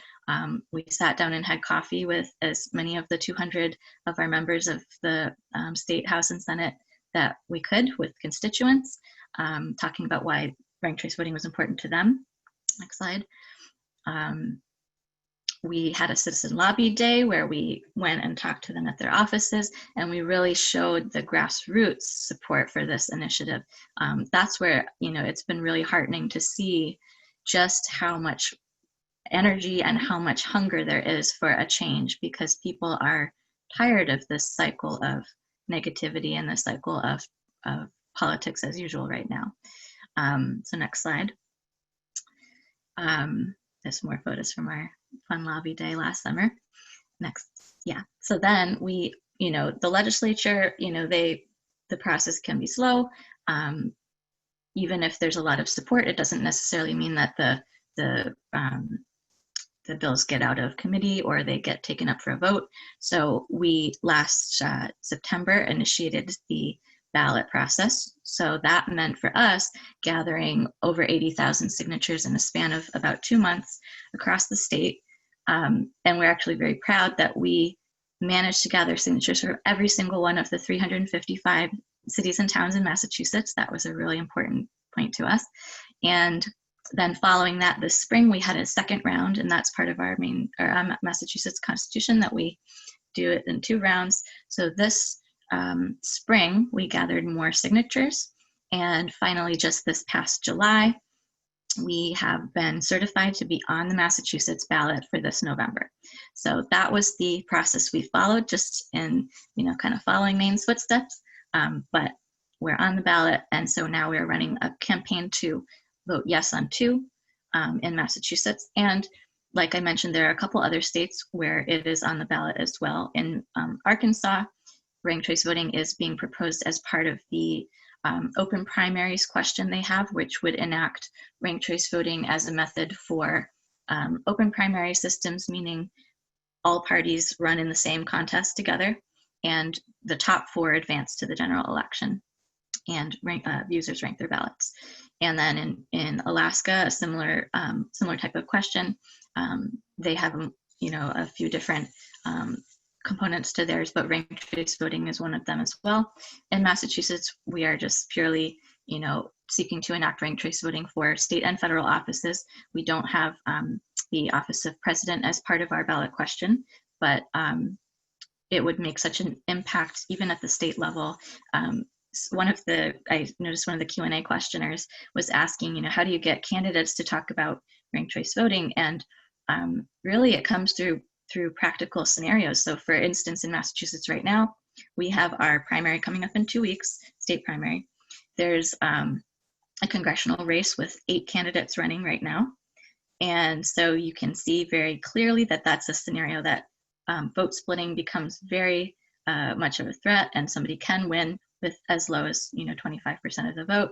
S4: We sat down and had coffee with as many of the 200 of our members of the state, House, and Senate that we could, with constituents, talking about why ranked choice voting was important to them. Next slide. we had a citizen lobby day where we went and talked to them at their offices, and we really showed the grassroots support for this initiative. That's where, you know, it's been really heartening to see just how much energy and how much hunger there is for a change, because people are tired of this cycle of negativity and the cycle of politics as usual right now. So next slide. There's more photos from our fun lobby day last summer. Next, yeah. So then we, you know, the legislature, you know, the process can be slow. Even if there's a lot of support, it doesn't necessarily mean that the bills get out of committee or they get taken up for a vote. So we last September initiated the ballot process. So that meant for us gathering over 80,000 signatures in a span of about 2 months across the state. And we're actually very proud that we managed to gather signatures for every single one of the 355 cities and towns in Massachusetts. That was a really important point to us. And then following that, this spring, we had a second round, and that's part of our Maine or Massachusetts Constitution that we do it in 2 rounds. So this spring, we gathered more signatures. And finally, just this past July, we have been certified to be on the Massachusetts ballot for this November. So that was the process we followed, just in, you know, kind of following Maine's footsteps. But we're on the ballot, and so now we're running a campaign to vote yes on 2 in Massachusetts. And like I mentioned, there are a couple other states where it is on the ballot as well. In Arkansas, ranked choice voting is being proposed as part of the open primaries question they have, which would enact ranked choice voting as a method for open primary systems, meaning all parties run in the same contest together, and the top 4 advance to the general election, and users rank their ballots. And then in Alaska, a similar type of question. They have, you know, a few different components to theirs, but ranked choice voting is one of them as well. In Massachusetts, we are just purely, you know, seeking to enact ranked choice voting for state and federal offices. We don't have the office of president as part of our ballot question, but it would make such an impact even at the state level. I noticed one of the Q&A questioners was asking, you know, how do you get candidates to talk about ranked choice voting? And really it comes through practical scenarios. So for instance, in Massachusetts right now, we have our primary coming up in 2 weeks, state primary. There's a congressional race with 8 candidates running right now. And so you can see very clearly that that's a scenario that vote splitting becomes very much of a threat, and somebody can win with as low as, you know, 25% of the vote.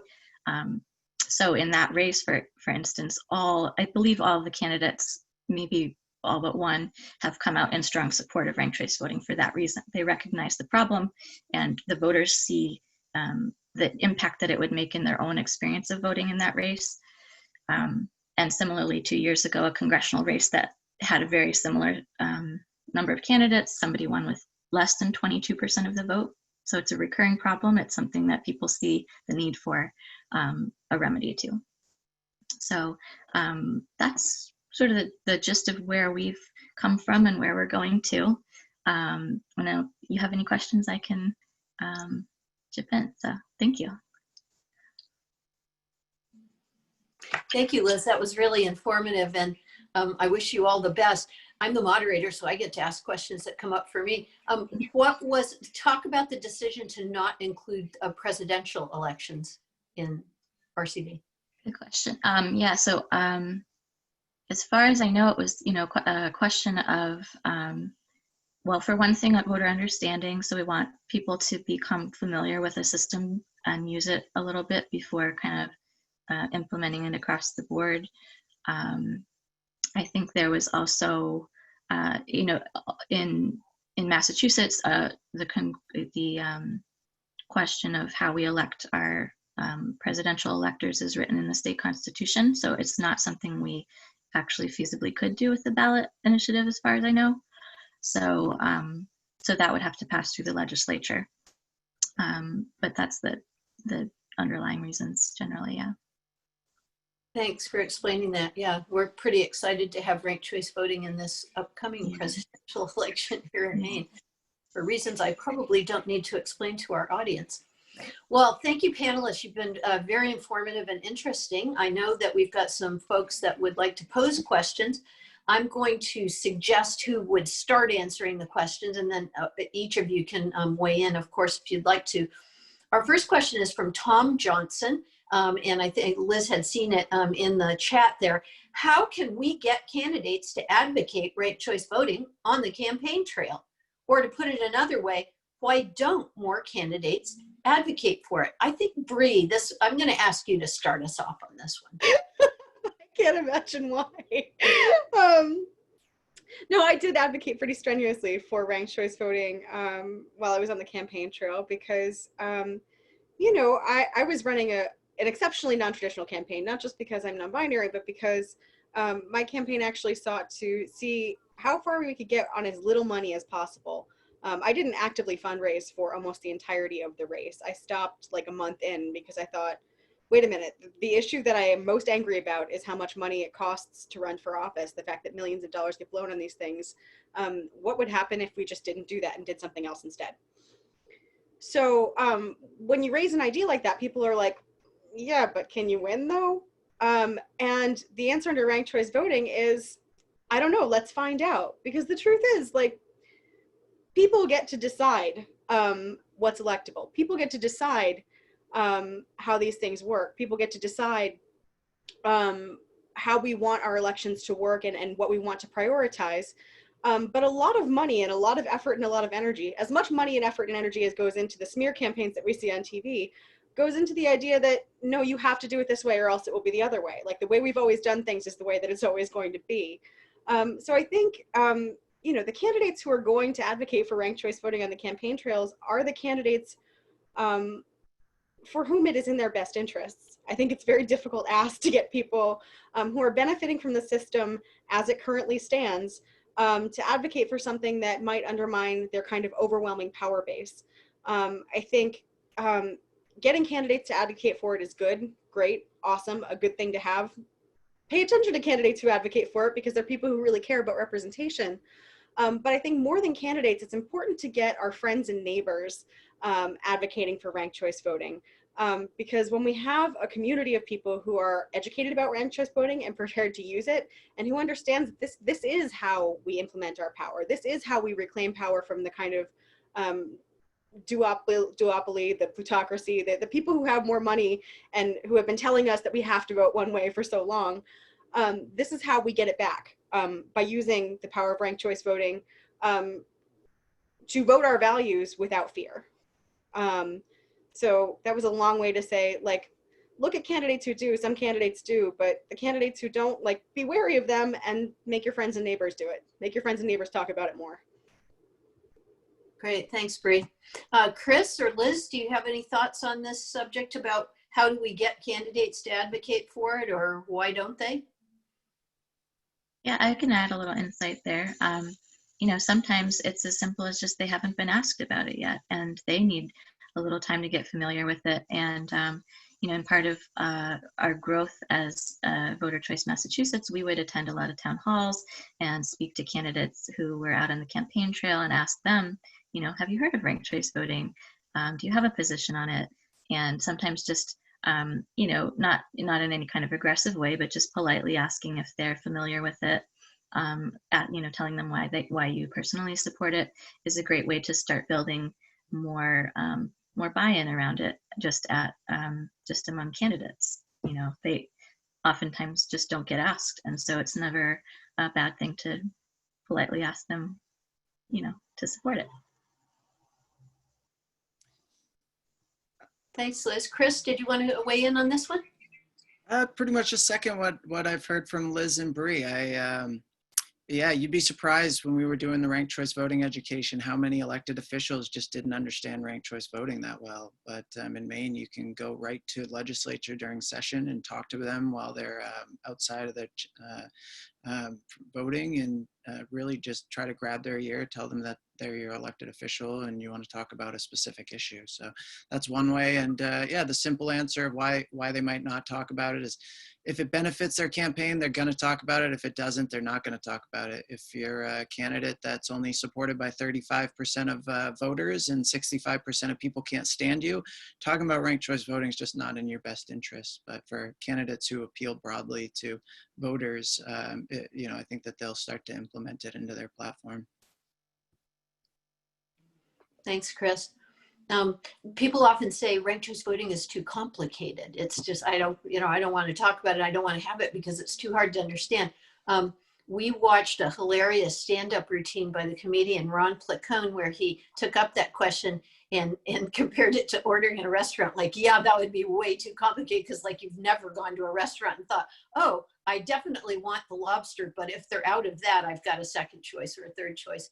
S4: So in that race, for instance, I believe all of the candidates, maybe all but one, have come out in strong support of ranked choice voting for that reason. They recognize the problem, and the voters see the impact that it would make in their own experience of voting in that race. And similarly, 2 years ago, a congressional race that had a very similar number of candidates, somebody won with less than 22% of the vote. So it's a recurring problem. It's something that people see the need for a remedy to. So that's sort of the gist of where we've come from and where we're going to. And if you have any questions, I can chip in. So thank you.
S1: Thank you, Liz. That was really informative, and I wish you all the best. I'm the moderator, so I get to ask questions that come up for me. Talk about the decision to not include presidential elections in RCV.
S4: Good question. Yeah, so as far as I know, it was, you know, a question of, well, for one thing, voter understanding. So we want people to become familiar with the system and use it a little bit before kind of implementing it across the board. I think there was also, you know, in Massachusetts, the question of how we elect our presidential electors is written in the state constitution. So it's not something we actually feasibly could do with the ballot initiative, as far as I know. So, so that would have to pass through the legislature. But that's the underlying reasons generally, yeah.
S1: Thanks for explaining that. Yeah, we're pretty excited to have ranked choice voting in this upcoming presidential election here in Maine, for reasons I probably don't need to explain to our audience. Well, thank you, panelists. You've been very informative and interesting. I know that we've got some folks that would like to pose questions. I'm going to suggest who would start answering the questions, and then each of you can weigh in, of course, if you'd like to. Our first question is from Tom Johnson, and I think Liz had seen it in the chat there. How can we get candidates to advocate ranked choice voting on the campaign trail? Or to put it another way, why don't more candidates advocate for it? I think, Bre, I'm going to ask you to start us off on this one.
S2: I can't imagine why. No, I did advocate pretty strenuously for ranked choice voting while I was on the campaign trail because, you know, I was running an exceptionally non-traditional campaign, not just because I'm non-binary, but because my campaign actually sought to see how far we could get on as little money as possible. I didn't actively fundraise for almost the entirety of the race. I stopped like a month in because I thought, wait a minute, the issue that I am most angry about is how much money it costs to run for office, the fact that millions of dollars get blown on these things. What would happen if we just didn't do that and did something else instead? So when you raise an idea like that, people are like, yeah, but can you win though? And the answer under ranked choice voting is, I don't know, let's find out. Because the truth is, like, people get to decide what's electable. People get to decide how these things work. People get to decide how we want our elections to work and what we want to prioritize. But a lot of money and a lot of effort and a lot of energy, as much money and effort and energy as goes into the smear campaigns that we see on TV, goes into the idea that, no, you have to do it this way or else it will be the other way. Like, the way we've always done things is the way that it's always going to be. So I think, you know, the candidates who are going to advocate for ranked choice voting on the campaign trails are the candidates for whom it is in their best interests. I think it's very difficult ask to get people who are benefiting from the system as it currently stands to advocate for something that might undermine their kind of overwhelming power base. I think getting candidates to advocate for it is good, great, awesome, a good thing to have. Pay attention to candidates who advocate for it because they're people who really care about representation. But I think more than candidates, it's important to get our friends and neighbors advocating for ranked choice voting. Because when we have a community of people who are educated about ranked choice voting and prepared to use it, and who understands that this is how we implement our power, this is how we reclaim power from the kind of duopoly, the plutocracy, the people who have more money and who have been telling us that we have to vote one way for so long. This is how we get it back, by using the power of ranked choice voting to vote our values without fear. So that was a long way to say, like, look at candidates who do, some candidates do, but the candidates who don't, like, be wary of them and make your friends and neighbors do it. Make your friends and neighbors talk about it more.
S1: Great, thanks, Bre. Chris or Liz, do you have any thoughts on this subject about how do we get candidates to advocate for it, or why don't they?
S4: Yeah, I can add a little insight there. You know, sometimes it's as simple as just they haven't been asked about it yet, and they need a little time to get familiar with it. And, you know, in part of our growth as Voter Choice Massachusetts, we would attend a lot of town halls and speak to candidates who were out on the campaign trail and ask them, you know, have you heard of ranked choice voting? Do you have a position on it? And sometimes just, you know, not in any kind of aggressive way, but just politely asking if they're familiar with it. You know, telling them why you personally support it is a great way to start building more buy-in around it, just among candidates. You know, they oftentimes just don't get asked, and so it's never a bad thing to politely ask them, you know, to support it.
S1: Thanks, Liz. Chris, did you want to weigh in on this one?
S3: Pretty much a second what I've heard from Liz and Bre. Yeah, you'd be surprised when we were doing the ranked choice voting education, how many elected officials just didn't understand ranked choice voting that well. But in Maine, you can go right to legislature during session and talk to them while they're outside of the voting, and really just try to grab their ear, tell them that they're your elected official and you want to talk about a specific issue. So that's one way. And yeah, the simple answer of why they might not talk about it is if it benefits their campaign, they're going to talk about it. If it doesn't, they're not going to talk about it. If you're a candidate that's only supported by 35% of voters and 65% of people can't stand you, talking about ranked choice voting is just not in your best interest. But for candidates who appeal broadly to voters, I think that they'll start to implement it into their platform.
S1: Thanks, Chris. People often say ranked choice voting is too complicated. It's just, I don't want to talk about it. I don't want to have it because it's too hard to understand. We watched a hilarious stand-up routine by the comedian Ron Placone where he took up that question and compared it to ordering in a restaurant. Like, yeah, that would be way too complicated because like you've never gone to a restaurant and thought, oh, I definitely want the lobster, but if they're out of that, I've got a second choice or a third choice.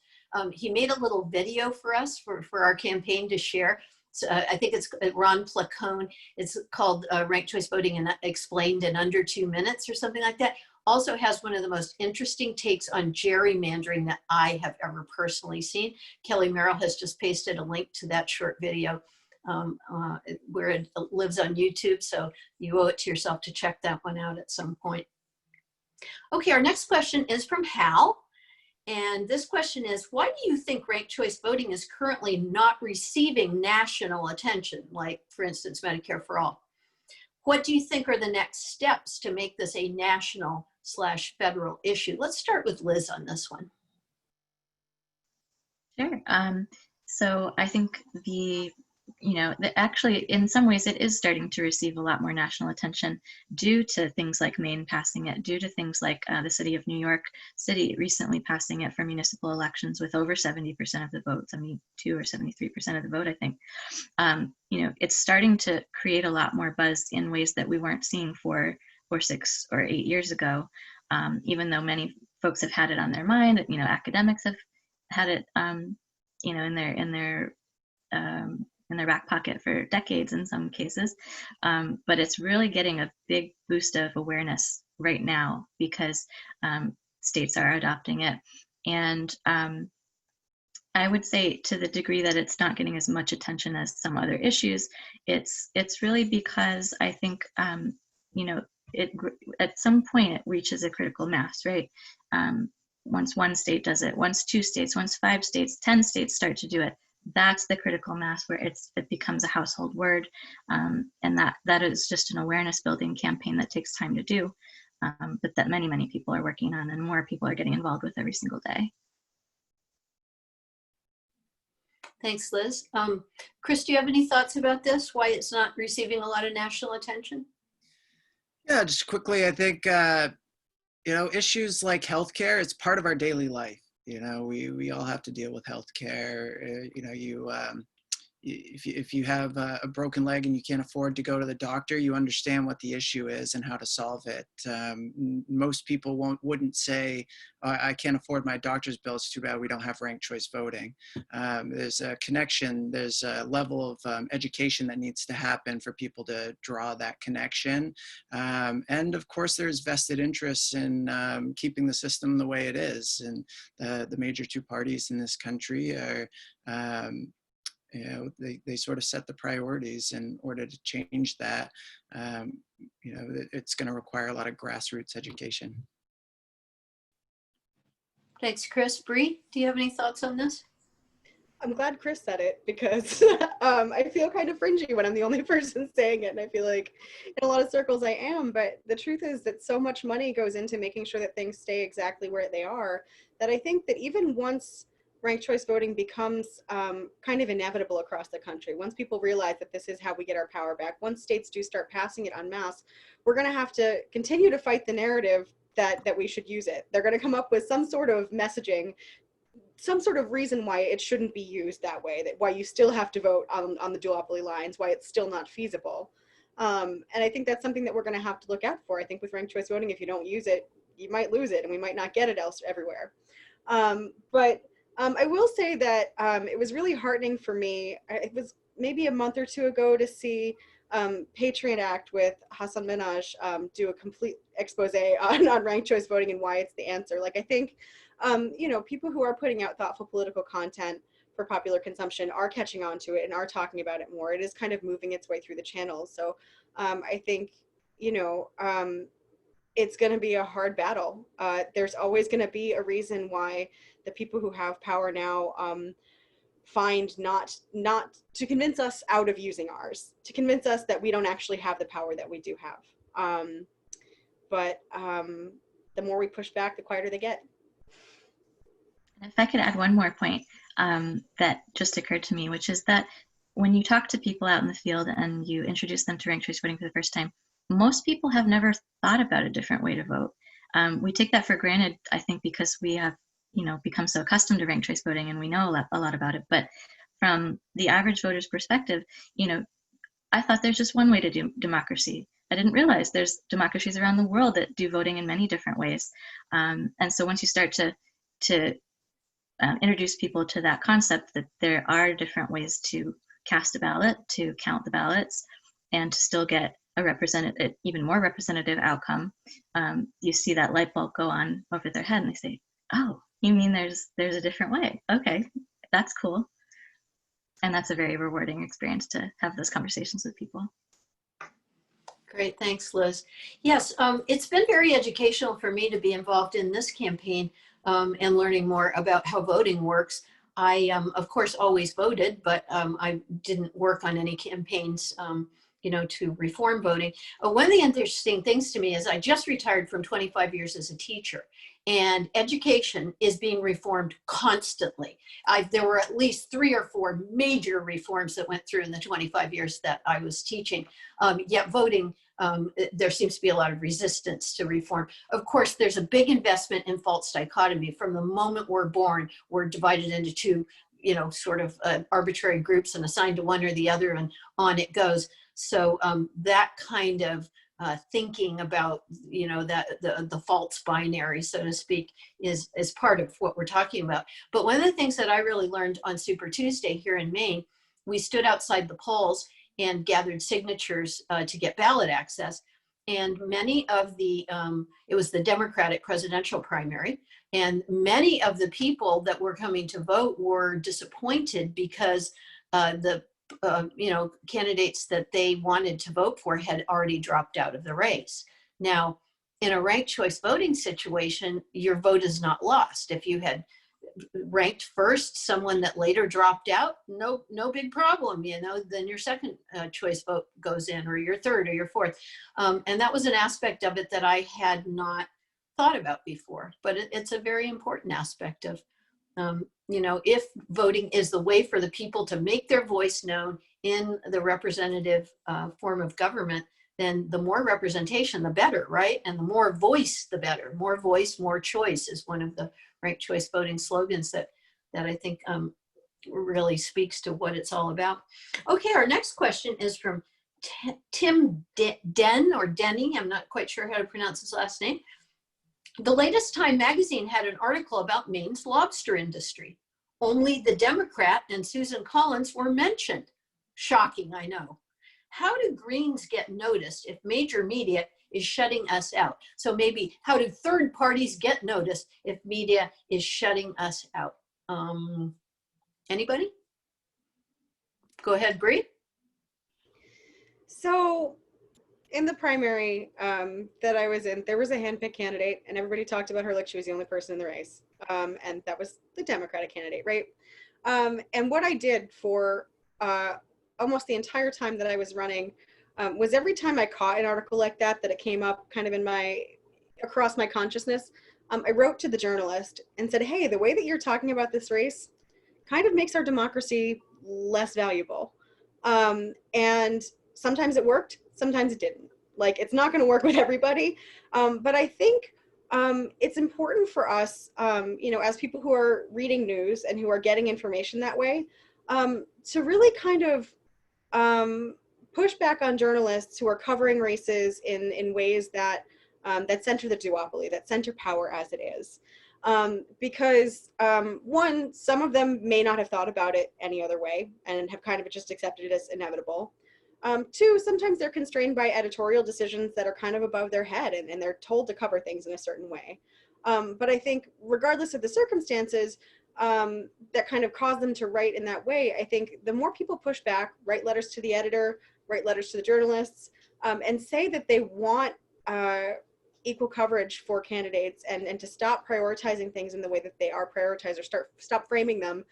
S1: He made a little video for us for our campaign to share. So, I think it's Ron Placone. It's called Ranked Choice Voting and Explained in Under 2 Minutes or something like that. Also has one of the most interesting takes on gerrymandering that I have ever personally seen. Kelly Merrill has just pasted a link to that short video where it lives on YouTube. So you owe it to yourself to check that one out at some point. Okay, our next question is from Hal. And this question is, why do you think ranked choice voting is currently not receiving national attention, like, for instance, Medicare for All? What do you think are the next steps to make this a national/federal issue? Let's start with Liz on this one.
S4: Sure. So I think actually in some ways it is starting to receive a lot more national attention due to things like Maine passing it, due to things like the city of New York City recently passing it for municipal elections with over 70% of the vote, 72 or 73% of the vote, I think. It's starting to create a lot more buzz in ways that we weren't seeing 4 or 6 or 8 years ago, even though many folks have had it on their mind. Academics have had it, in their back pocket for decades in some cases, but it's really getting a big boost of awareness right now because states are adopting it. And I would say to the degree that it's not getting as much attention as some other issues, it's really because I think at some point it reaches a critical mass, right? Once one state does it, once 2 states, once 5 states, 10 states start to do it, that's the critical mass where it becomes a household word, and that is just an awareness building campaign that takes time to do, but that many people are working on and more people are getting involved with every single day.
S1: Thanks, Liz. Chris, do you have any thoughts about this? Why it's not receiving a lot of national attention?
S3: Yeah, just quickly, I think issues like healthcare, it's part of our daily life. We all have to deal with healthcare. If you have a broken leg and you can't afford to go to the doctor, you understand what the issue is and how to solve it. Most people wouldn't say, I can't afford my doctor's bill, it's too bad we don't have ranked choice voting. There's a connection, there's a level of education that needs to happen for people to draw that connection. And of course, there's vested interests in keeping the system the way it is. And the major 2 parties in this country are they sort of set the priorities. In order to change that, it's going to require a lot of grassroots education.
S1: Thanks, Chris. Bre, do you have any thoughts on this?
S2: I'm glad Chris said it because I feel kind of fringy when I'm the only person saying it, and I feel like in a lot of circles I am, but the truth is that so much money goes into making sure that things stay exactly where they are that I think that even once ranked choice voting becomes kind of inevitable across the country, once people realize that this is how we get our power back, once states do start passing it en masse, we're going to have to continue to fight the narrative that we should use it. They're going to come up with some sort of messaging, some sort of reason why it shouldn't be used that way, that why you still have to vote on the duopoly lines, why it's still not feasible. And I think that's something that we're going to have to look out for. I think with ranked choice voting, if you don't use it, you might lose it and we might not get it everywhere. But I will say that it was really heartening for me. It was maybe a month or 2 ago to see Patriot Act with Hassan Minhaj do a complete expose on ranked choice voting and why it's the answer. Like, I think, you know, people who are putting out thoughtful political content for popular consumption are catching on to it and are talking about it more. It is kind of moving its way through the channels. So I think, you know, it's going to be a hard battle. There's always going to be a reason why the people who have power now find not to convince us out of using ours, to convince us that we don't actually have the power that we do have. But the more we push back, the quieter they get.
S4: If I could add one more point that just occurred to me, which is that when you talk to people out in the field and you introduce them to ranked choice voting for the first time, most people have never thought about a different way to vote. We take that for granted, I think, because we have, you know, become so accustomed to ranked choice voting and we know a lot about it. But from the average voter's perspective, you know, I thought there's just one way to do democracy. I didn't realize there's democracies around the world that do voting in many different ways. And so once you start to introduce people to that concept, that there are different ways to cast a ballot, to count the ballots, and to still get a representative, even more representative outcome, you see that light bulb go on over their head and they say, oh, you mean there's a different way? Okay, that's cool. And that's a very rewarding experience to have those conversations with people.
S1: Great, thanks, Liz. Yes, it's been very educational for me to be involved in this campaign and learning more about how voting works. I, of course, always voted, but I didn't work on any campaigns, you know, to reform voting. One of the interesting things to me is I just retired from 25 years as a teacher, and education is being reformed constantly. There were at least 3 or 4 major reforms that went through in the 25 years that I was teaching, yet voting, there seems to be a lot of resistance to reform. Of course, there's a big investment in false dichotomy. From the moment we're born, we're divided into 2, you know, sort of arbitrary groups and assigned to one or the other, and on it goes. So that kind of thinking about, you know, that the false binary, so to speak, is part of what we're talking about. But one of the things that I really learned on Super Tuesday here in Maine, we stood outside the polls and gathered signatures to get ballot access. And many of the, it was the Democratic presidential primary, and many of the people that were coming to vote were disappointed because the you know, candidates that they wanted to vote for had already dropped out of the race. Now, in a ranked choice voting situation, your vote is not lost. If you had ranked first someone that later dropped out, no big problem, you know, then your second choice vote goes in, or your third or your fourth. And that was an aspect of it that I had not thought about before, but it's a very important aspect of, you know, if voting is the way for the people to make their voice known in the representative form of government, then the more representation, the better, right? And the more voice, the better. More voice, more choice is one of the ranked choice voting slogans that I think really speaks to what it's all about. Okay, our next question is from Tim Den, or Denny. I'm not quite sure how to pronounce his last name. The latest Time magazine had an article about Maine's lobster industry. Only the Democrat and Susan Collins were mentioned. Shocking, I know. How do Greens get noticed if major media is shutting us out? So maybe how do third parties get noticed if media is shutting us out? Anybody? Go ahead, Bre.
S2: So in the primary that I was in, there was a handpicked candidate, and everybody talked about her like she was the only person in the race. And that was the Democratic candidate, right? And what I did for almost the entire time that I was running was every time I caught an article like that it came up kind of in across my consciousness, I wrote to the journalist and said, hey, the way that you're talking about this race kind of makes our democracy less valuable. And sometimes it worked, sometimes it didn't. Like, it's not going to work with everybody. But I think it's important for us, you know, as people who are reading news and who are getting information that way, to really kind of push back on journalists who are covering races in ways that that center the duopoly, that center power as it is. Because one, some of them may not have thought about it any other way and have kind of just accepted it as inevitable. Two, sometimes they're constrained by editorial decisions that are kind of above their head, and they're told to cover things in a certain way. But I think regardless of the circumstances that kind of cause them to write in that way, I think the more people push back, write letters to the editor, write letters to the journalists, and say that they want equal coverage for candidates, and to stop prioritizing things in the way that they are prioritized, or stop framing them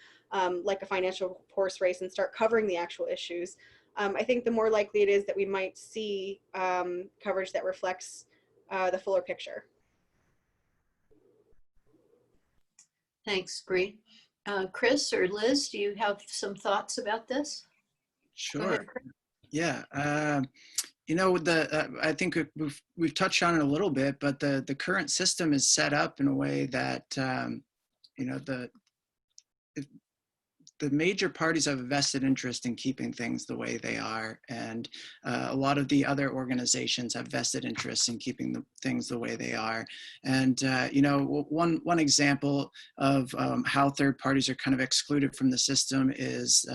S2: like a financial horse race, and start covering the actual issues. I think the more likely it is that we might see coverage that reflects the fuller picture.
S1: Thanks, Bre. Chris or Liz, do you have some thoughts about this?
S3: Sure. Yeah. You know, I think we've touched on it a little bit, but the current system is set up in a way that you know, the major parties have a vested interest in keeping things the way they are, and a lot of the other organizations have vested interests in keeping things the way they are. And you know, one example of how third parties are kind of excluded from the system is,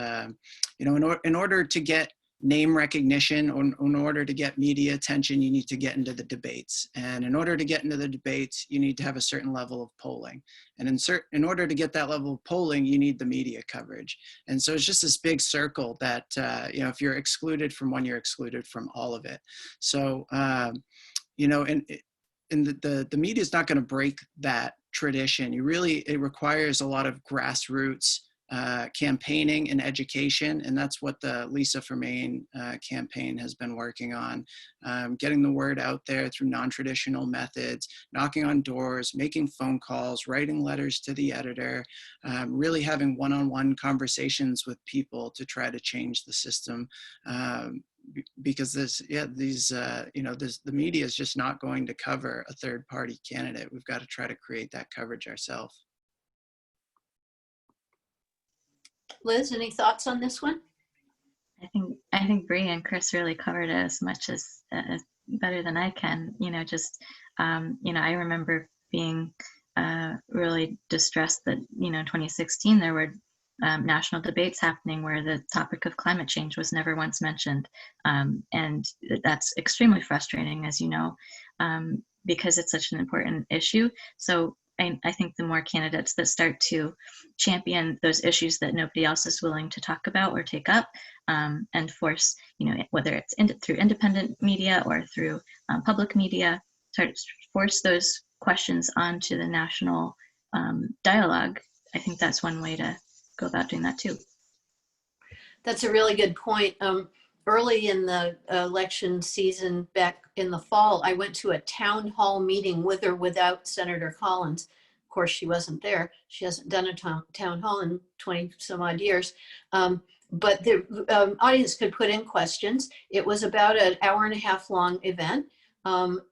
S3: you know, in order to get name recognition, or in order to get media attention, you need to get into the debates. And in order to get into the debates, you need to have a certain level of polling. And in order to get that level of polling, you need the media coverage. And so it's just this big circle that, you know, if you're excluded from one, you're excluded from all of it. So, you know, and the media is not going to break that tradition. It requires a lot of grassroots campaigning and education, and that's what the Lisa for Maine campaign has been working on, getting the word out there through non-traditional methods, knocking on doors, making phone calls, writing letters to the editor, really having one-on-one conversations with people to try to change the system, because you know, the media is just not going to cover a third-party candidate. We've got to try to create that coverage ourselves.
S1: Liz, any thoughts on this one?
S4: I think Bre and Chris really covered it as much as better than I can. You know, just you know, I remember being really distressed that, you know, in 2016 there were national debates happening where the topic of climate change was never once mentioned, and that's extremely frustrating, as you know, because it's such an important issue. So I think the more candidates that start to champion those issues that nobody else is willing to talk about or take up, and force, you know, whether it's through independent media or through public media, force those questions onto the national dialogue. I think that's one way to go about doing that too.
S1: That's a really good point. Early in the election season, back in the fall, I went to a town hall meeting with or without Senator Collins. Of course, she wasn't there. She hasn't done a town hall in 20 some odd years. But the audience could put in questions. It was about an hour-and-a-half long event.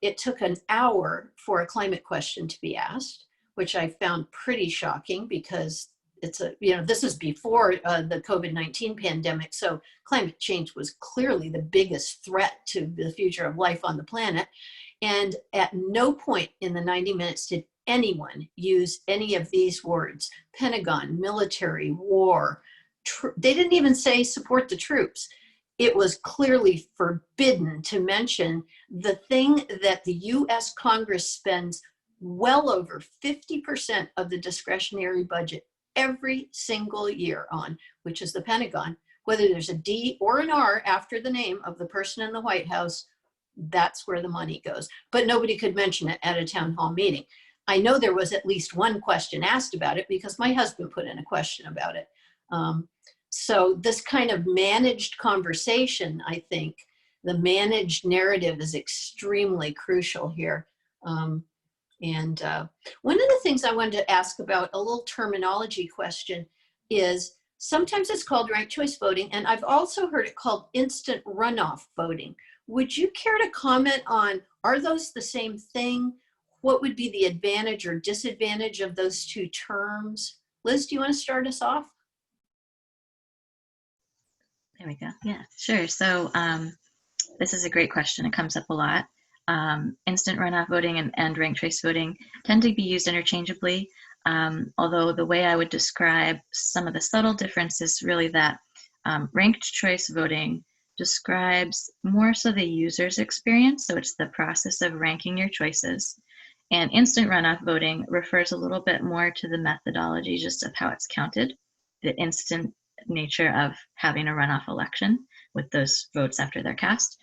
S1: It took an hour for a climate question to be asked, which I found pretty shocking, because it's you know, this is before the COVID-19 pandemic. So climate change was clearly the biggest threat to the future of life on the planet. And at no point in the 90 minutes did anyone use any of these words: Pentagon, military, war. They didn't even say support the troops. It was clearly forbidden to mention the thing that the US Congress spends well over 50% of the discretionary budget every single year on, which is the Pentagon. Whether there's a D or an R after the name of the person in the White House, that's where the money goes. But nobody could mention it at a town hall meeting. I know there was at least one question asked about it, because my husband put in a question about it. So this kind of managed conversation, I think, the managed narrative is extremely crucial here. And one of the things I wanted to ask about, a little terminology question, is sometimes it's called ranked choice voting, and I've also heard it called instant runoff voting. Would you care to comment on, are those the same thing? What would be the advantage or disadvantage of those two terms? Liz, do you want to start us off?
S4: There we go. Yeah, sure. So this is a great question. It comes up a lot. Instant runoff voting and ranked choice voting tend to be used interchangeably, although the way I would describe some of the subtle difference is really that ranked choice voting describes more so the user's experience. So it's the process of ranking your choices. And instant runoff voting refers a little bit more to the methodology just of how it's counted, the instant nature of having a runoff election with those votes after they're cast.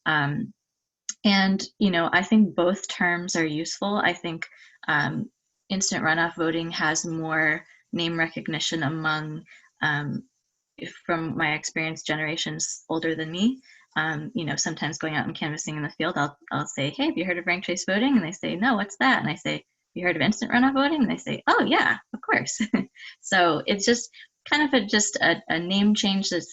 S4: And, you know, I think both terms are useful. I think instant runoff voting has more name recognition among, from my experience, generations older than me. You know, sometimes going out and canvassing in the field, I'll say, hey, have you heard of ranked choice voting? And they say, no, what's that? And I say, have you heard of instant runoff voting? And they say, oh yeah, of course. So it's just kind of just a name change that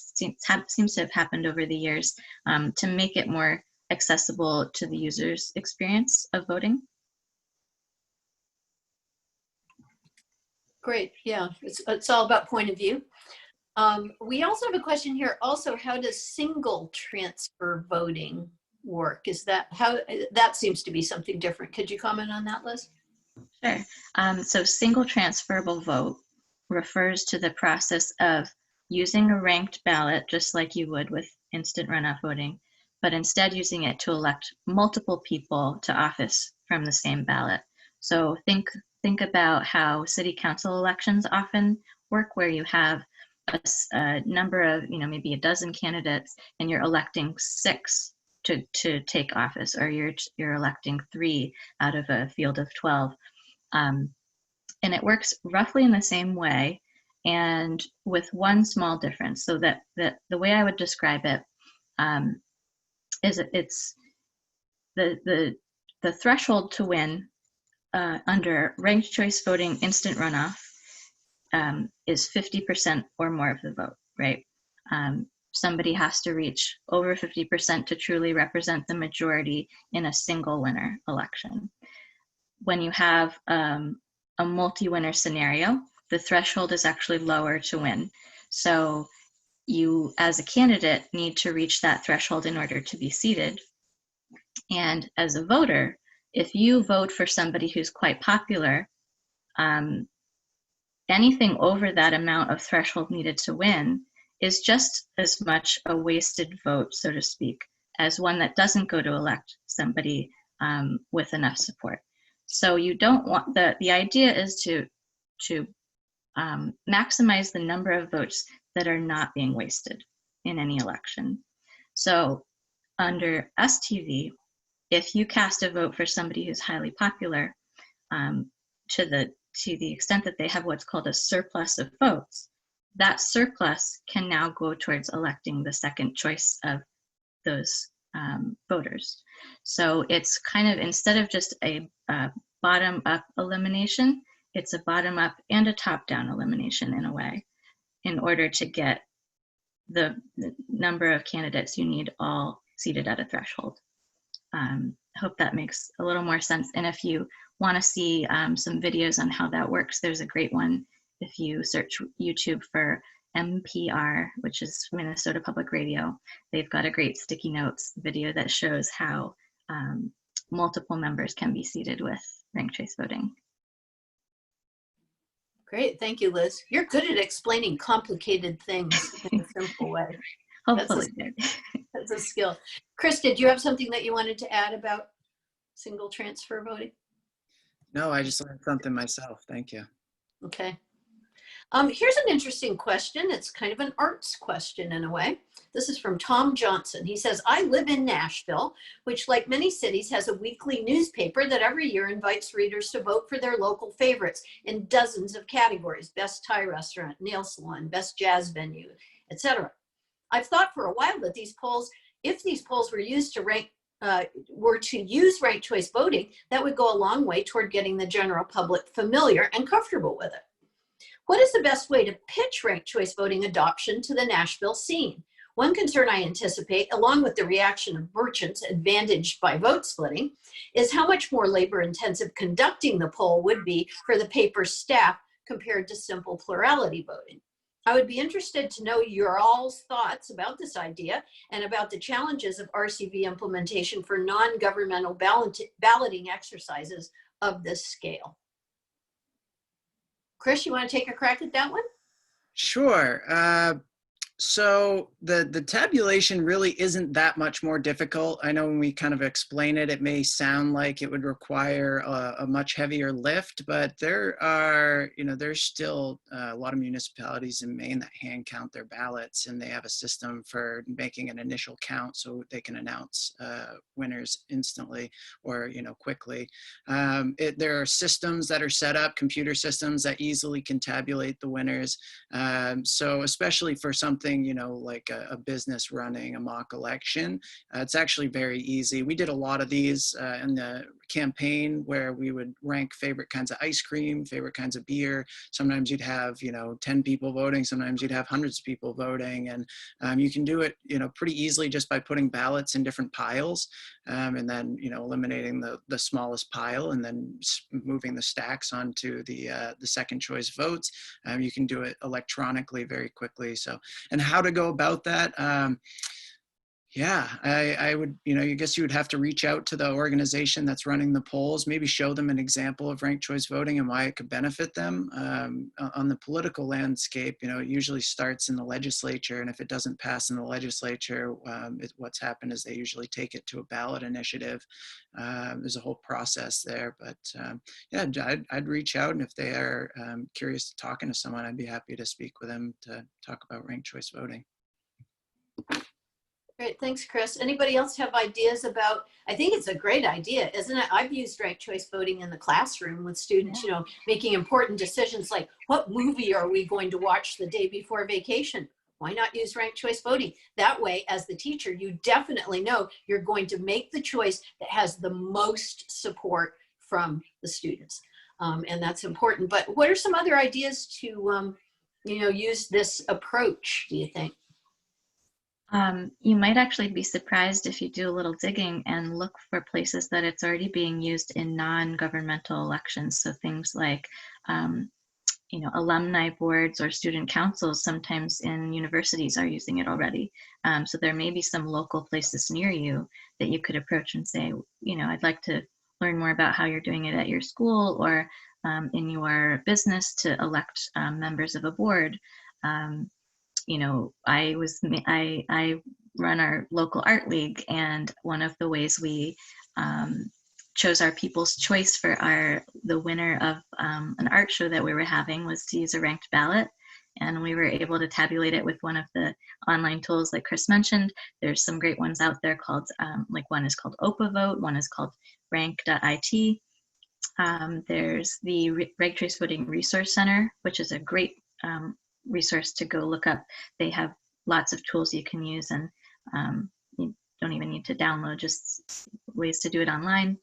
S4: seems to have happened over the years to make it more accessible to the user's experience of voting.
S1: Great, yeah, it's all about point of view. We also have a question here. Also, how does single transfer voting work? Is that how, that seems to be something different. Could you comment on that, Liz?
S4: Sure. So single transferable vote refers to the process of using a ranked ballot, just like you would with instant runoff voting, but instead using it to elect multiple people to office from the same ballot. So think about how city council elections often work, where you have a number of, you know, maybe a dozen candidates, and you're electing 6 to take office, or you're electing 3 out of a field of 12. And it works roughly in the same way, and with one small difference. So that the way I would describe it is it's the threshold to win under ranked choice voting instant runoff is 50% or more of the vote, right? Somebody has to reach over 50% to truly represent the majority in a single winner election. When you have a multi-winner scenario, the threshold is actually lower to win. So you, as a candidate, need to reach that threshold in order to be seated. And as a voter, if you vote for somebody who's quite popular, anything over that amount of threshold needed to win is just as much a wasted vote, so to speak, as one that doesn't go to elect somebody with enough support. So you don't want, the idea is to maximize the number of votes that are not being wasted in any election. So under STV, if you cast a vote for somebody who's highly popular, to the extent that they have what's called a surplus of votes, that surplus can now go towards electing the second choice of those voters. So it's kind of, instead of just a bottom-up elimination, it's a bottom-up and a top-down elimination in a way, in order to get the number of candidates you need all seated at a threshold. I hope that makes a little more sense. And if you want to see some videos on how that works, there's a great one if you search YouTube for MPR, which is Minnesota Public Radio. They've got a great sticky notes video that shows how multiple members can be seated with ranked choice voting.
S1: Great, thank you, Liz. You're good at explaining complicated things in a simple way.
S4: Hopefully.
S1: That's a skill. Chris, did you have something that you wanted to add about single transfer voting?
S3: No, I just learned something myself. Thank you.
S1: Okay. Here's an interesting question. It's kind of an arts question in a way. This is from Tom Johnson. He says, I live in Nashville, which like many cities has a weekly newspaper that every year invites readers to vote for their local favorites in dozens of categories: best Thai restaurant, nail salon, best jazz venue, etc. I've thought for a while that these polls, if these polls were used to use ranked choice voting, that would go a long way toward getting the general public familiar and comfortable with it. What is the best way to pitch ranked choice voting adoption to the Nashville scene? One concern I anticipate, along with the reaction of merchants advantaged by vote splitting, is how much more labor intensive conducting the poll would be for the paper's staff compared to simple plurality voting. I would be interested to know your all's thoughts about this idea and about the challenges of RCV implementation for non-governmental balloting exercises of this scale. Chris, you want to take a crack at that one?
S3: Sure. So the tabulation really isn't that much more difficult. I know when we kind of explain it, it may sound like it would require a much heavier lift, but there are, there's still a lot of municipalities in Maine that hand count their ballots, and they have a system for making an initial count so they can announce winners instantly or, quickly. There are systems that are set up, computer systems that easily can tabulate the winners. So especially for something, like a business running a mock election, it's actually very easy. We did a lot of these in the campaign where we would rank favorite kinds of ice cream, favorite kinds of beer. Sometimes you'd have, 10 people voting. Sometimes you'd have hundreds of people voting. And you can do it, pretty easily just by putting ballots in different piles and then, eliminating the smallest pile and then moving the stacks onto the second choice votes. You can do it electronically very quickly. So, and how to go about that? Yeah, I would, I guess you would have to reach out to the organization that's running the polls, maybe show them an example of ranked choice voting and why it could benefit them. On the political landscape, it usually starts in the legislature, and if it doesn't pass in the legislature, what's happened is they usually take it to a ballot initiative. There's a whole process there, but yeah, I'd reach out, and if they are curious to talking to someone, I'd be happy to speak with them to talk about ranked choice voting.
S1: Great, thanks, Chris. Anybody else have ideas about, I think it's a great idea, isn't it? I've used ranked choice voting in the classroom with students, making important decisions like, what movie are we going to watch the day before vacation? Why not use ranked choice voting? That way, as the teacher, you definitely know you're going to make the choice that has the most support from the students. And that's important. But what are some other ideas to, use this approach, do you think?
S4: You might actually be surprised if you do a little digging and look for places that it's already being used in non-governmental elections. So things like, alumni boards or student councils sometimes in universities are using it already. So there may be some local places near you that you could approach and say, I'd like to learn more about how you're doing it at your school or in your business to elect members of a board. I run our local art league, and one of the ways we chose our people's choice for the winner of an art show that we were having was to use a ranked ballot, and we were able to tabulate it with one of the online tools that Chris mentioned. There's some great ones out there called, one is called OPA Vote, one is called rank.it. There's the Reg Trace Voting Resource Center, which is a great resource to go look up. They have lots of tools you can use, and you don't even need to download, just ways to do it online.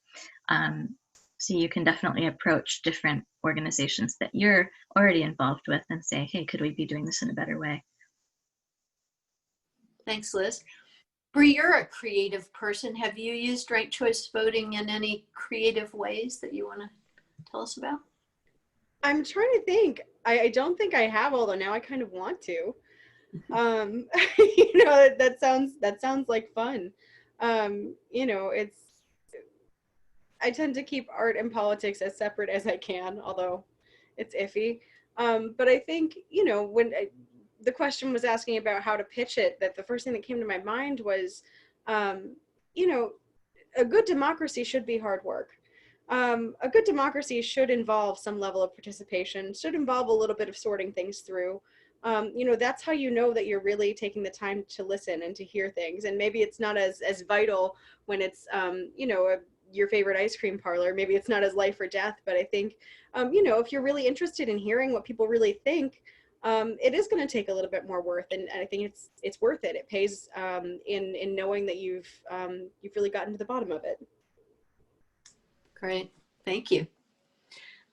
S4: So you can definitely approach different organizations that you're already involved with and say, hey, could we be doing this in a better way?
S1: Thanks, Liz. Bre, you're a creative person. Have you used ranked choice voting in any creative ways that you want to tell us about?
S2: I'm trying to think. I don't think I have, although now I kind of want to. That sounds like fun. I tend to keep art and politics as separate as I can, although it's iffy. But I think, when the question was asking about how to pitch it, that the first thing that came to my mind was, a good democracy should be hard work. A good democracy should involve some level of participation, should involve a little bit of sorting things through. That's how you know that you're really taking the time to listen and to hear things. And maybe it's not as vital when it's, your favorite ice cream parlor. Maybe it's not as life or death, but I think, if you're really interested in hearing what people really think, it is going to take a little bit more work, and I think it's worth it. It pays in knowing that you've really gotten to the bottom of it.
S1: Great, thank you.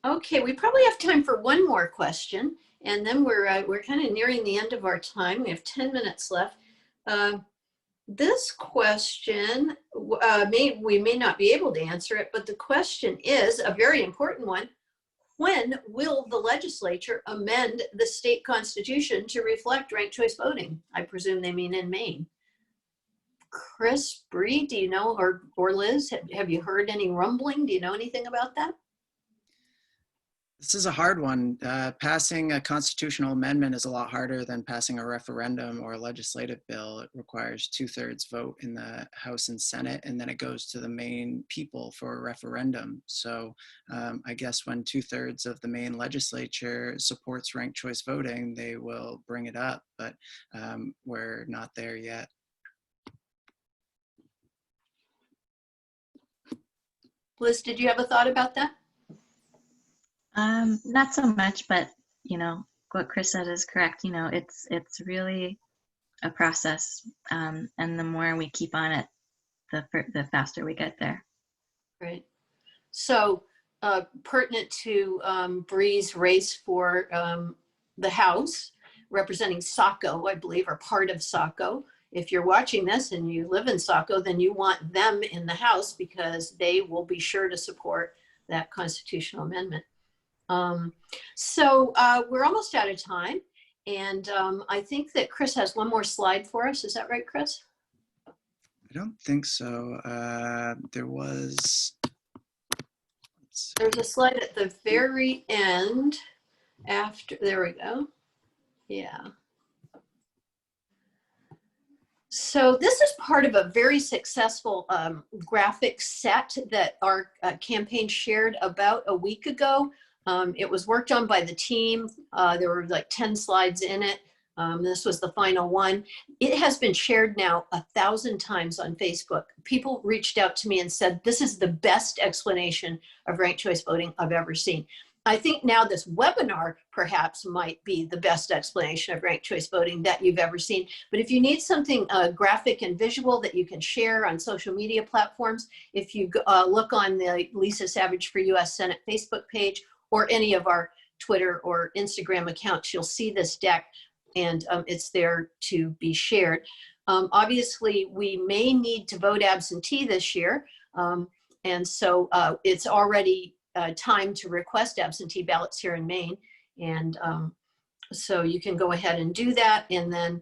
S1: Okay, we probably have time for one more question, and then we're kind of nearing the end of our time. We have 10 minutes left. This question, we may not be able to answer it, but the question is a very important one. When will the legislature amend the state constitution to reflect ranked choice voting? I presume they mean in Maine. Chris, Bre, do you know, or Liz, have you heard any rumbling? Do you know anything about that?
S3: This is a hard one. Passing a constitutional amendment is a lot harder than passing a referendum or a legislative bill. It requires 2/3 vote in the House and Senate, and then it goes to the Maine people for a referendum. So I guess when 2/3 of the Maine legislature supports ranked choice voting, they will bring it up, but we're not there yet.
S1: Liz, did you have a thought about that?
S4: Not so much, but what Chris said is correct. It's really a process, and the more we keep on it, the faster we get there.
S1: Right. So pertinent to Bre's race for the House, representing Saco, I believe, or part of Saco. If you're watching this and you live in Saco, then you want them in the House because they will be sure to support that constitutional amendment. So we're almost out of time. And I think that Chris has one more slide for us. Is that right, Chris?
S3: I don't think so. There's
S1: a slide at the very end after, there we go. Yeah. So this is part of a very successful graphic set that our campaign shared about a week ago. It was worked on by the team. There were like 10 slides in it. This was the final one. It has been shared now 1,000 times on Facebook. People reached out to me and said, this is the best explanation of ranked choice voting I've ever seen. I think now this webinar perhaps might be the best explanation of ranked choice voting that you've ever seen. But if you need something graphic and visual that you can share on social media platforms, if you look on the Lisa Savage for US Senate Facebook page or any of our Twitter or Instagram accounts, you'll see this deck and it's there to be shared. Obviously, we may need to vote absentee this year. And so it's already time to request absentee ballots here in Maine. And so you can go ahead and do that and then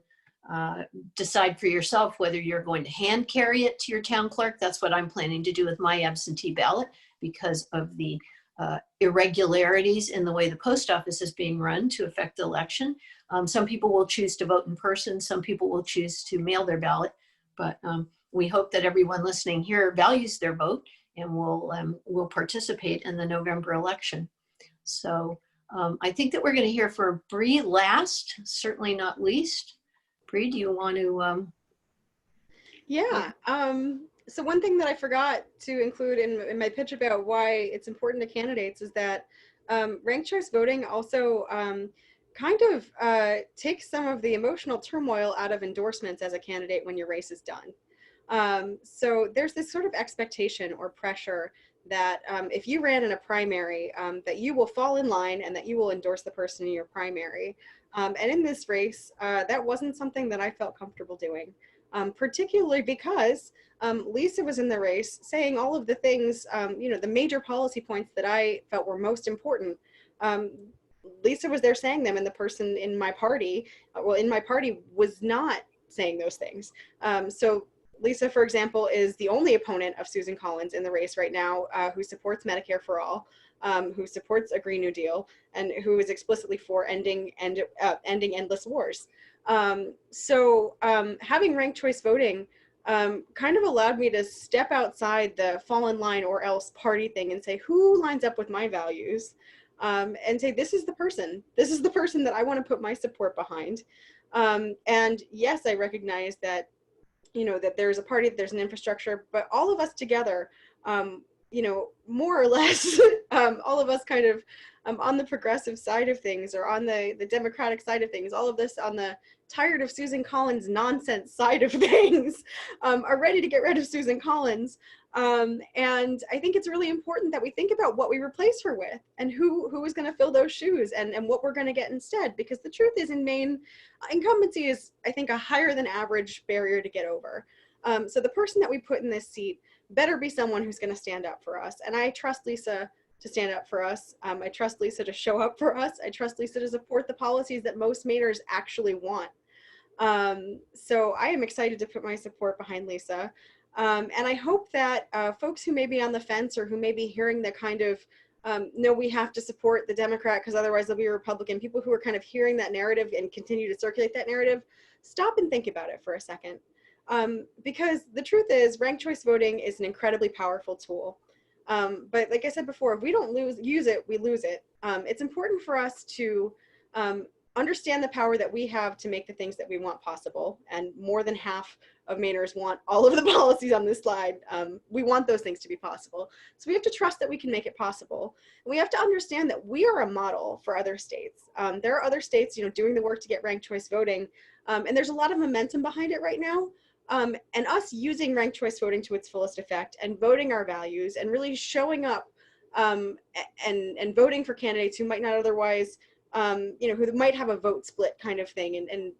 S1: decide for yourself whether you're going to hand carry it to your town clerk. That's what I'm planning to do with my absentee ballot because of the irregularities in the way the post office is being run to affect the election. Some people will choose to vote in person. Some people will choose to mail their ballot. But we hope that everyone listening here values their vote and will participate in the November election. So I think that we're going to hear from Bre last, certainly not least. Bre, do you want to?
S2: Yeah. So one thing that I forgot to include in my pitch about why it's important to candidates is that ranked choice voting also kind of takes some of the emotional turmoil out of endorsements as a candidate when your race is done. So there's this sort of expectation or pressure that if you ran in a primary, that you will fall in line and that you will endorse the person in your primary. And in this race, that wasn't something that I felt comfortable doing, particularly because Lisa was in the race saying all of the things, the major policy points that I felt were most important. Lisa was there saying them, and the person in my party, was not saying those things. So Lisa, for example, is the only opponent of Susan Collins in the race right now who supports Medicare for all, who supports a Green New Deal, and who is explicitly for ending endless wars. So having ranked choice voting kind of allowed me to step outside the fall in line or else party thing and say, who lines up with my values? And say, this is the person that I want to put my support behind. And yes, I recognize that that there's a party, that there's an infrastructure, but all of us together, more or less, all of us kind of on the progressive side of things or on the Democratic side of things, all of this on the tired of Susan Collins nonsense side of things, are ready to get rid of Susan Collins. And I think it's really important that we think about what we replace her with and who is going to fill those shoes and what we're going to get instead. Because the truth is, in Maine, incumbency is, I think, a higher than average barrier to get over. So the person that we put in this seat better be someone who's going to stand up for us. And I trust Lisa to stand up for us. I trust Lisa to show up for us. I trust Lisa to support the policies that most Mainers actually want. So I am excited to put my support behind Lisa. And I hope that folks who may be on the fence or who may be hearing the kind of no, we have to support the Democrat because otherwise there'll be a Republican. People who are kind of hearing that narrative and continue to circulate that narrative, stop and think about it for a second. Because the truth is, ranked choice voting is an incredibly powerful tool. But like I said before, if we don't use it, we lose it. It's important for us to understand the power that we have to make the things that we want possible. And more than half of Mainers want all of the policies on this slide. We want those things to be possible. So we have to trust that we can make it possible. And we have to understand that we are a model for other states. There are other states, doing the work to get ranked choice voting. And there's a lot of momentum behind it right now. And us using ranked choice voting to its fullest effect and voting our values and really showing up and voting for candidates who might not otherwise, who might have a vote split kind of thing, and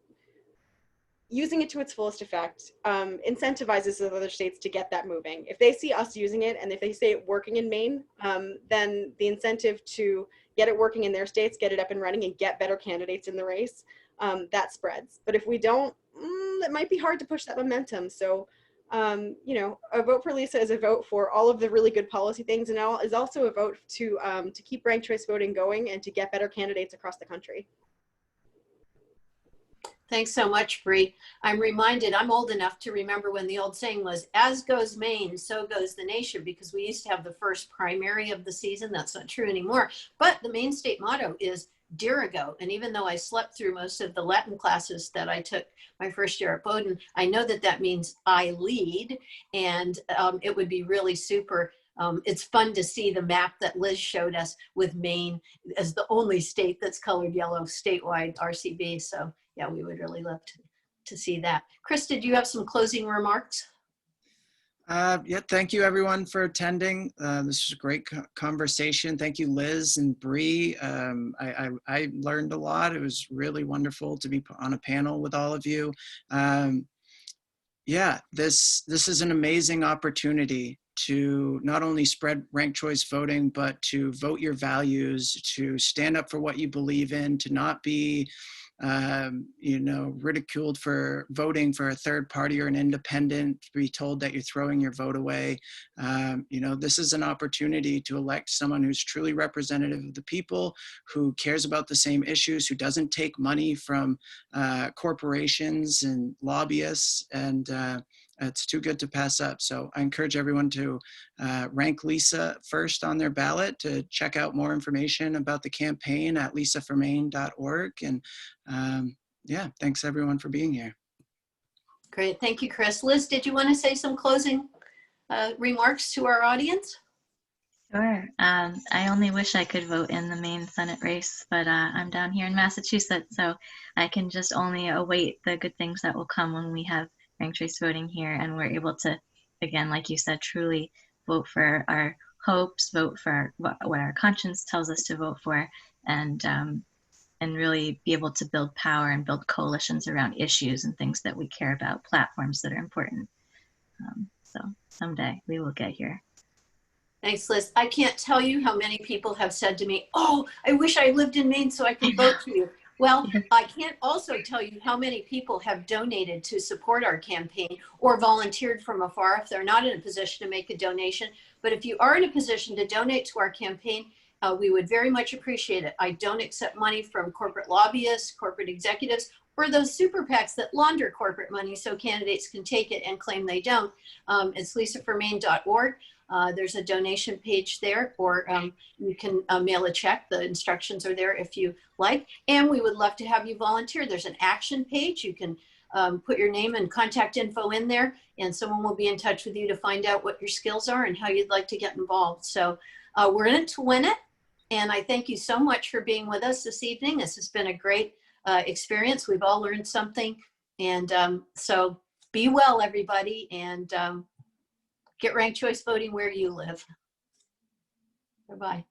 S2: using it to its fullest effect incentivizes the other states to get that moving. If they see us using it and if they see it working in Maine, then the incentive to get it working in their states, get it up and running, and get better candidates in the race, that spreads. But if we don't, it might be hard to push that momentum. So, a vote for Lisa is a vote for all of the really good policy things, and is also a vote to keep ranked choice voting going and to get better candidates across the country.
S1: Thanks so much, Bre. I'm reminded, I'm old enough to remember when the old saying was, as goes Maine, so goes the nation, because we used to have the first primary of the season. That's not true anymore. But the Maine state motto is Dirigo. And even though I slept through most of the Latin classes that I took my first year at Bowdoin, I know that that means I lead, and it would be really super. It's fun to see the map that Liz showed us with Maine as the only state that's colored yellow statewide RCB. So yeah, we would really love to see that. Chris, did you have some closing remarks?
S3: Yeah, thank you everyone for attending. This was a great conversation. Thank you, Liz and Bre. I learned a lot. It was really wonderful to be on a panel with all of you. Yeah, this is an amazing opportunity to not only spread ranked choice voting, but to vote your values, to stand up for what you believe in, to not be ridiculed for voting for a third party or an independent, to be told that you're throwing your vote away. This is an opportunity to elect someone who's truly representative of the people, who cares about the same issues, who doesn't take money from corporations and lobbyists, and it's too good to pass up. So I encourage everyone to rank Lisa first on their ballot, to check out more information about the campaign at lisaformaine.org. And yeah, thanks everyone for being here.
S1: Great, thank you, Chris. Liz, did you want to say some closing remarks to our audience?
S4: Sure. I only wish I could vote in the Maine Senate race, but I'm down here in Massachusetts, so I can just only await the good things that will come when we have ranked choice voting here, and we're able to, again, like you said, truly vote for our hopes, vote for what our conscience tells us to vote for, and really be able to build power and build coalitions around issues and things that we care about, platforms that are important. So someday we will get here.
S1: Thanks, Liz. I can't tell you how many people have said to me, oh, I wish I lived in Maine so I could vote for you. Well, I can't also tell you how many people have donated to support our campaign or volunteered from afar if they're not in a position to make a donation. But if you are in a position to donate to our campaign, we would very much appreciate it. I don't accept money from corporate lobbyists, corporate executives, or those super PACs that launder corporate money so candidates can take it and claim they don't. It's lisaformaine.org. There's a donation page there, or you can mail a check. The instructions are there if you like. And we would love to have you volunteer. There's an action page. You can put your name and contact info in there, and someone will be in touch with you to find out what your skills are and how you'd like to get involved. So we're in it to win it. And I thank you so much for being with us this evening. This has been a great experience. We've all learned something. And so be well, everybody, and get ranked choice voting where you live. Bye-bye.